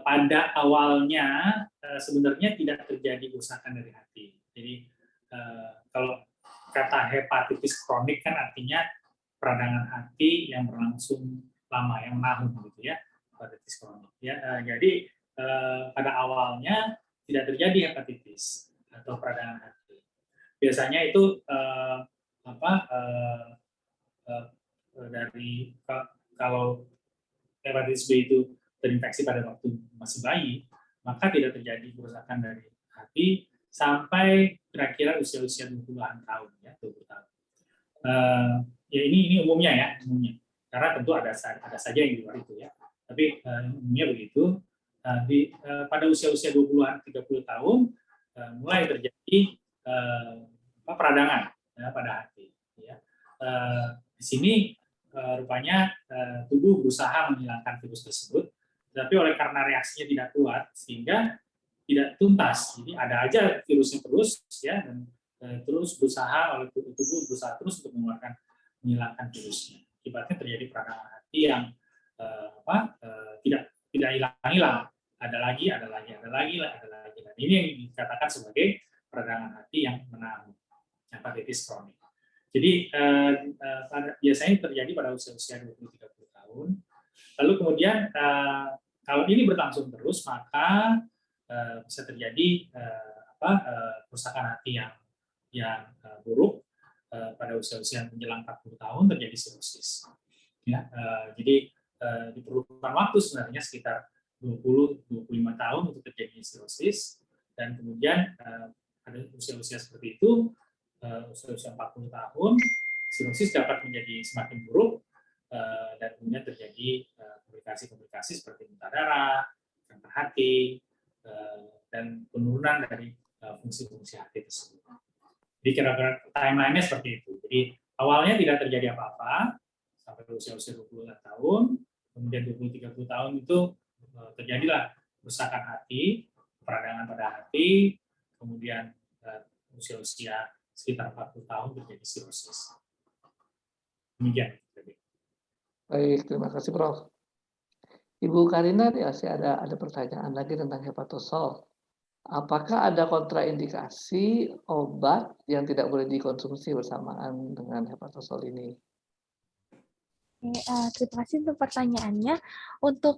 pada awalnya sebenarnya tidak terjadi kerusakan dari hati. Jadi kalau kata hepatitis kronik kan artinya peradangan hati yang berlangsung lama, yang menahun gitu ya, hepatitis kronik. Ya, jadi pada awalnya tidak terjadi hepatitis atau peradangan hati. Biasanya itu dari kalau hepatitis B itu terinfeksi pada waktu masih bayi, maka tidak terjadi kerusakan dari hati sampai kira-kira usia-usia 20-an tahun, ya, 20 tahun. Ya ini umumnya ya, umumnya. Karena tentu ada saja yang di luar itu ya. Tapi umumnya begitu. Pada usia-usia 20-an, 30 tahun mulai terjadi peradangan ya, pada hati. Ya. Di sini rupanya tubuh berusaha menghilangkan virus tersebut, tapi oleh karena reaksinya tidak kuat sehingga tidak tuntas. Jadi ada aja virusnya terus ya, dan terus berusaha oleh tubuh berusaha terus untuk menghilangkan virusnya. Akibatnya terjadi peradangan hati yang tidak hilang-hilang. Ada lagi. Dan ini yang dikatakan sebagai peradangan hati yang menahun, hepatitis kronik. Jadi biasanya terjadi pada usia-usia 20-30 tahun. Lalu kemudian kalau ini berlangsung terus, maka bisa terjadi kerusakan hati yang buruk pada usia-usia menjelang 40 tahun terjadi sirosis. Ya, jadi diperlukan waktu sebenarnya sekitar 20-25 tahun untuk terjadi sirosis, dan kemudian pada usia-usia seperti itu, usia 40 tahun, sirosis dapat menjadi semakin buruk dan kemudian terjadi komplikasi-komplikasi seperti muntah darah, kanker hati, dan penurunan dari fungsi-fungsi hati tersebut. Jadi kira-kira timeline-nya seperti itu. Jadi awalnya tidak terjadi apa-apa sampai usia-usia 20 tahun, kemudian 20-30 tahun itu terjadilah kerusakan hati, peradangan pada hati, kemudian usia-usia sekitar 40 tahun terjadi sirosis. Demikian. Baik, terima kasih Prof. Ibu Karina, masih ada pertanyaan lagi tentang hepatosol. apakah ada kontraindikasi obat yang tidak boleh dikonsumsi bersamaan dengan hepatosol ini? Oke, terima kasih untuk pertanyaannya. Untuk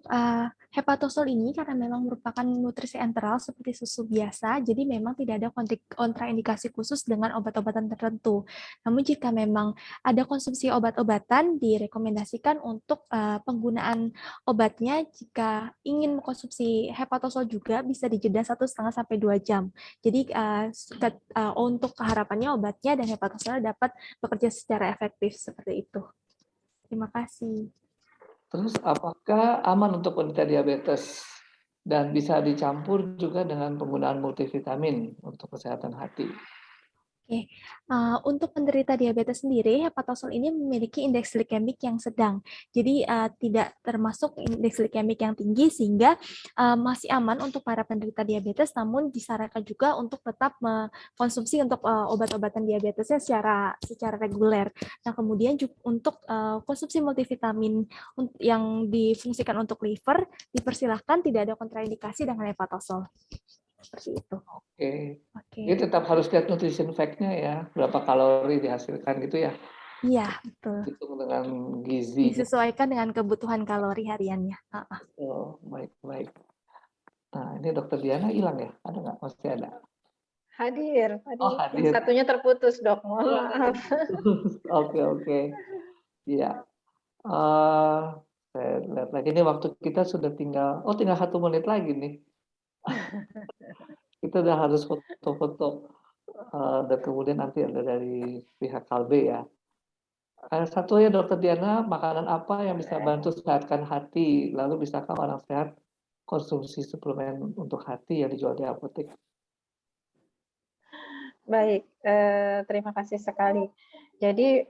hepatosol ini karena memang merupakan nutrisi enteral seperti susu biasa, jadi memang tidak ada kontraindikasi khusus dengan obat-obatan tertentu. Namun jika memang ada konsumsi obat-obatan, direkomendasikan untuk penggunaan obatnya jika ingin mengkonsumsi hepatosol juga bisa dijeda 1,5 sampai 2 jam. Jadi untuk harapannya obatnya dan hepatosolnya dapat bekerja secara efektif seperti itu. Terima kasih. Terus apakah aman untuk penderita diabetes dan bisa dicampur juga dengan penggunaan multivitamin untuk kesehatan hati? Oke, untuk penderita diabetes sendiri, hepatosol ini memiliki indeks glikemik yang sedang. Jadi tidak termasuk indeks glikemik yang tinggi sehingga masih aman untuk para penderita diabetes, namun disarankan juga untuk tetap mengkonsumsi untuk obat-obatan diabetesnya secara reguler. Nah, kemudian juga untuk konsumsi multivitamin yang difungsikan untuk liver, dipersilahkan tidak ada kontraindikasi dengan hepatosol. Seperti itu. Oke. Oke. Jadi tetap harus lihat nutrition fact-nya ya, berapa kalori dihasilkan gitu ya. Iya, betul. Hitung dengan gizi. Disesuaikan dengan kebutuhan kalori hariannya. Oh, baik. Nah, ini Dokter Diana hilang ya? Ada nggak? Masih ada? Hadir, tadi Oh, yang hadir. satunya terputus, Dok. Mohon maaf. Oke. Iya. Saya lihat lagi nih waktu kita sudah tinggal 1 menit lagi nih. Kita udah harus foto-foto dan kemudian nanti ada dari pihak Kalbe ya. Satu ya Dokter Diana, makanan apa yang bisa bantu sehatkan hati? Lalu bisakah orang sehat konsumsi suplemen untuk hati yang dijual di apotek? Baik, terima kasih sekali. Jadi,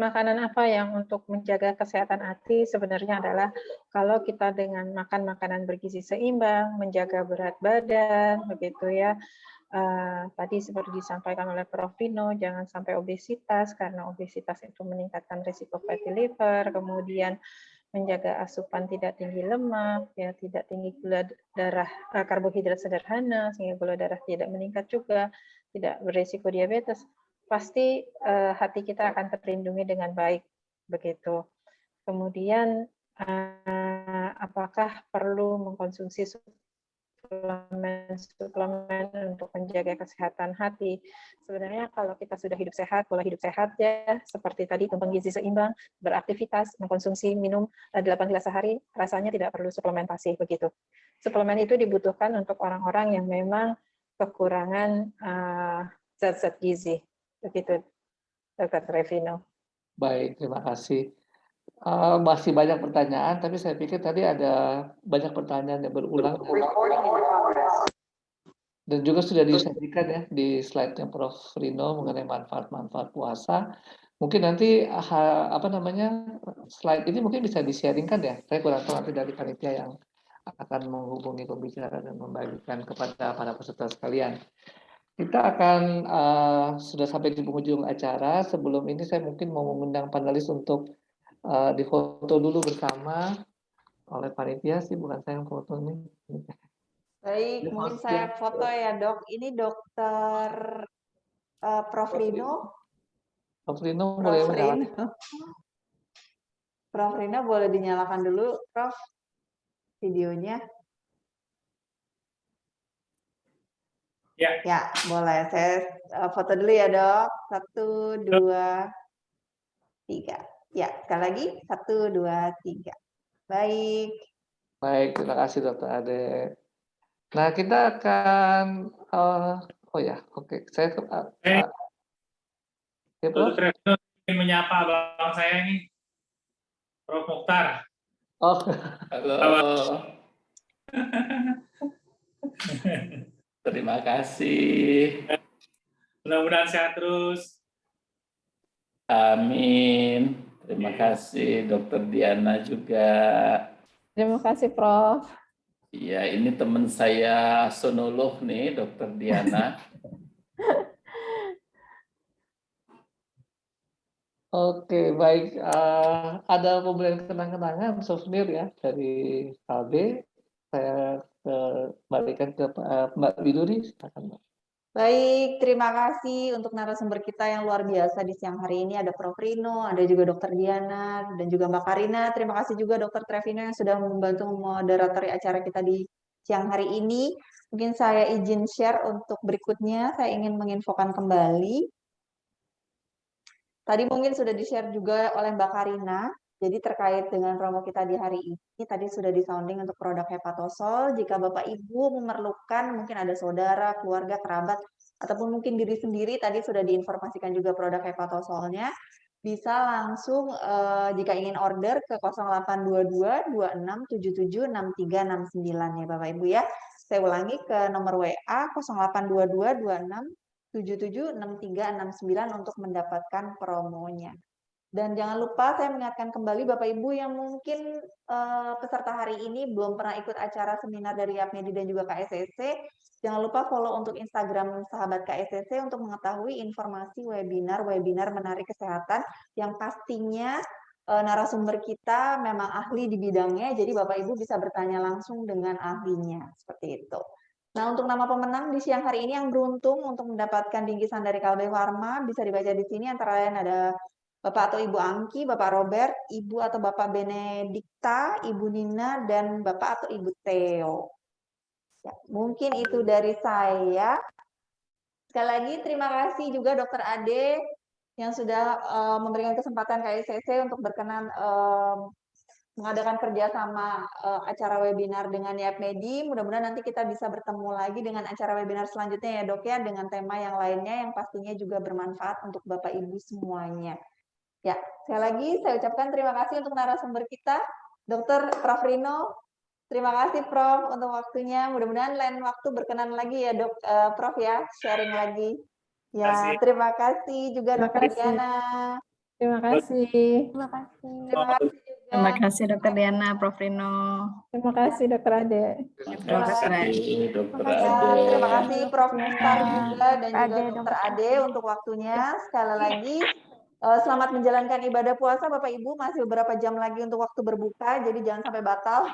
makanan apa yang untuk menjaga kesehatan hati sebenarnya adalah kalau kita dengan makan makanan bergizi seimbang, menjaga berat badan, begitu ya. Tadi seperti disampaikan oleh Prof. Vino, jangan sampai obesitas, karena obesitas itu meningkatkan risiko fatty liver, kemudian menjaga asupan tidak tinggi lemak, ya tidak tinggi gula darah, karbohidrat sederhana, sehingga gula darah tidak meningkat juga, tidak berisiko diabetes, pasti hati kita akan terlindungi dengan baik, begitu. Kemudian apakah perlu mengkonsumsi suplemen untuk menjaga kesehatan hati? Sebenarnya kalau kita sudah hidup sehat, pola hidup sehat ya, seperti tadi tumpang gizi seimbang, beraktivitas, mengkonsumsi minum 8 gelas sehari, rasanya tidak perlu suplementasi begitu. Suplemen itu dibutuhkan untuk orang-orang yang memang kekurangan zat-zat gizi, begitu, Dr. Revino. Baik, terima kasih. Masih banyak pertanyaan, tapi saya pikir tadi ada banyak pertanyaan yang berulang. Dan juga sudah disajikan ya di slide-nya Prof. Rino mengenai manfaat-manfaat puasa. Mungkin nanti slide ini mungkin bisa di-sharingkan ya. Saya kurang tahu nanti dari panitia yang akan menghubungi pembicara dan membagikan kepada para peserta sekalian. Kita akan sudah sampai di penghujung acara. Sebelum ini saya mungkin mau mengundang panelis untuk difoto dulu bersama oleh panitia sih, bukan saya yang foto ini. Baik, mungkin saya foto ya, Dok. Ini Dokter Prof. Rino. Prof. Rino boleh menyalakan. Prof. Rino boleh dinyalakan dulu, Prof, videonya. Ya, boleh. Saya foto dulu ya, Dok. 1, 2, 3. Ya, sekali lagi. 1, 2, 3. Baik. Baik, terima kasih Dr. Ade. Nah, kita akan saya Dr. Revino ingin menyapa abang saya ini, Prof. Mokhtar. Oh, halo. Terima kasih. Mudah-mudahan sehat terus. Amin. Terima kasih Dr. Diana juga. Terima kasih, Prof. Iya, ini teman saya sonolog nih, Dr. Diana. Oke, baik. Ada pembelian kenang-kenangan souvenir ya dari KB. Saya kembalikan ke Mbak Widuri, silakan Mbak. Baik, terima kasih untuk narasumber kita yang luar biasa di siang hari ini. Ada Prof. Rino, ada juga Dr. Diana, dan juga Mbak Karina. Terima kasih juga Dr. Trevino yang sudah membantu moderatori acara kita di siang hari ini. Mungkin saya izin share untuk berikutnya. Saya ingin menginfokan kembali. Tadi mungkin sudah di-share juga oleh Mbak Karina. Jadi terkait dengan promo kita di hari ini, tadi sudah di-sounding untuk produk Hepatosol. Jika Bapak Ibu memerlukan, mungkin ada saudara, keluarga, kerabat, ataupun mungkin diri sendiri, tadi sudah diinformasikan juga produk Hepatosolnya. Bisa langsung jika ingin order ke 0822 2677 6369 ya Bapak Ibu ya. Saya ulangi ke nomor WA 0822 26 776369 untuk mendapatkan promonya. Dan jangan lupa saya mengingatkan kembali Bapak Ibu yang mungkin peserta hari ini belum pernah ikut acara seminar dari YAPMEDI dan juga KSSC, jangan lupa follow untuk Instagram sahabat KSSC untuk mengetahui informasi webinar menarik kesehatan yang pastinya narasumber kita memang ahli di bidangnya, jadi Bapak Ibu bisa bertanya langsung dengan ahlinya, seperti itu. Nah, untuk nama pemenang di siang hari ini yang beruntung untuk mendapatkan bingkisan dari Kalbe Farma bisa dibaca di sini, antara lain ada Bapak atau Ibu Angki, Bapak Robert, Ibu atau Bapak Benedikta, Ibu Nina, dan Bapak atau Ibu Theo. Ya, mungkin itu dari saya. Sekali lagi terima kasih juga Dr. Ade yang sudah memberikan kesempatan KSSC untuk berkenan mengadakan kerjasama acara webinar dengan YAPMEDI. Mudah-mudahan nanti kita bisa bertemu lagi dengan acara webinar selanjutnya ya Dok ya, dengan tema yang lainnya yang pastinya juga bermanfaat untuk Bapak Ibu semuanya. Ya, sekali lagi saya ucapkan terima kasih untuk narasumber kita, Dr. Prof. Rino. Terima kasih Prof untuk waktunya. Mudah-mudahan lain waktu berkenan lagi ya Dok, Prof ya, sharing lagi. Ya, terima kasih juga Terima Dr. kasih. Diana. Terima kasih. Terima kasih. Terima kasih juga. Terima kasih Dr. Diana, Prof. Rino. Terima kasih Dr. Ade. Terima kasih Dokter Ya, Ade. terima kasih Prof. Mukhtar juga dan juga Ade, Dr. Dr. Ade untuk waktunya. Sekali lagi, selamat menjalankan ibadah puasa Bapak Ibu. Masih beberapa jam lagi untuk waktu berbuka, jadi jangan sampai batal.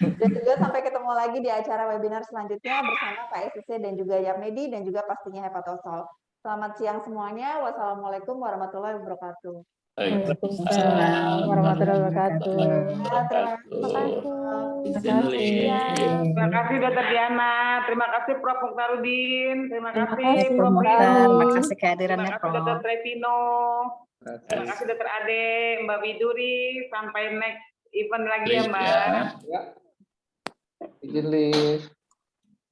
Dan juga sampai ketemu lagi di acara webinar selanjutnya bersama KSSC dan juga YAPMEDI dan juga pastinya Hepatosol. Selamat siang semuanya. Wassalamualaikum warahmatullahi wabarakatuh. Waalaikumsalam warahmatullahi wabarakatuh. Ya, terima kasih. Terima kasih. Terima kasih Dr. Diana, terima kasih Prof. Mukhtarudin, terima Terima kasih kasih, Prof. Prof. Rino, Terima kasih terima kehadirannya, kasih Dr. Prof. Trevino, terima kasih Dr. Ade, Mbak Widuri, sampai next event lagi ya Mbak. Ya. Izin, Liz.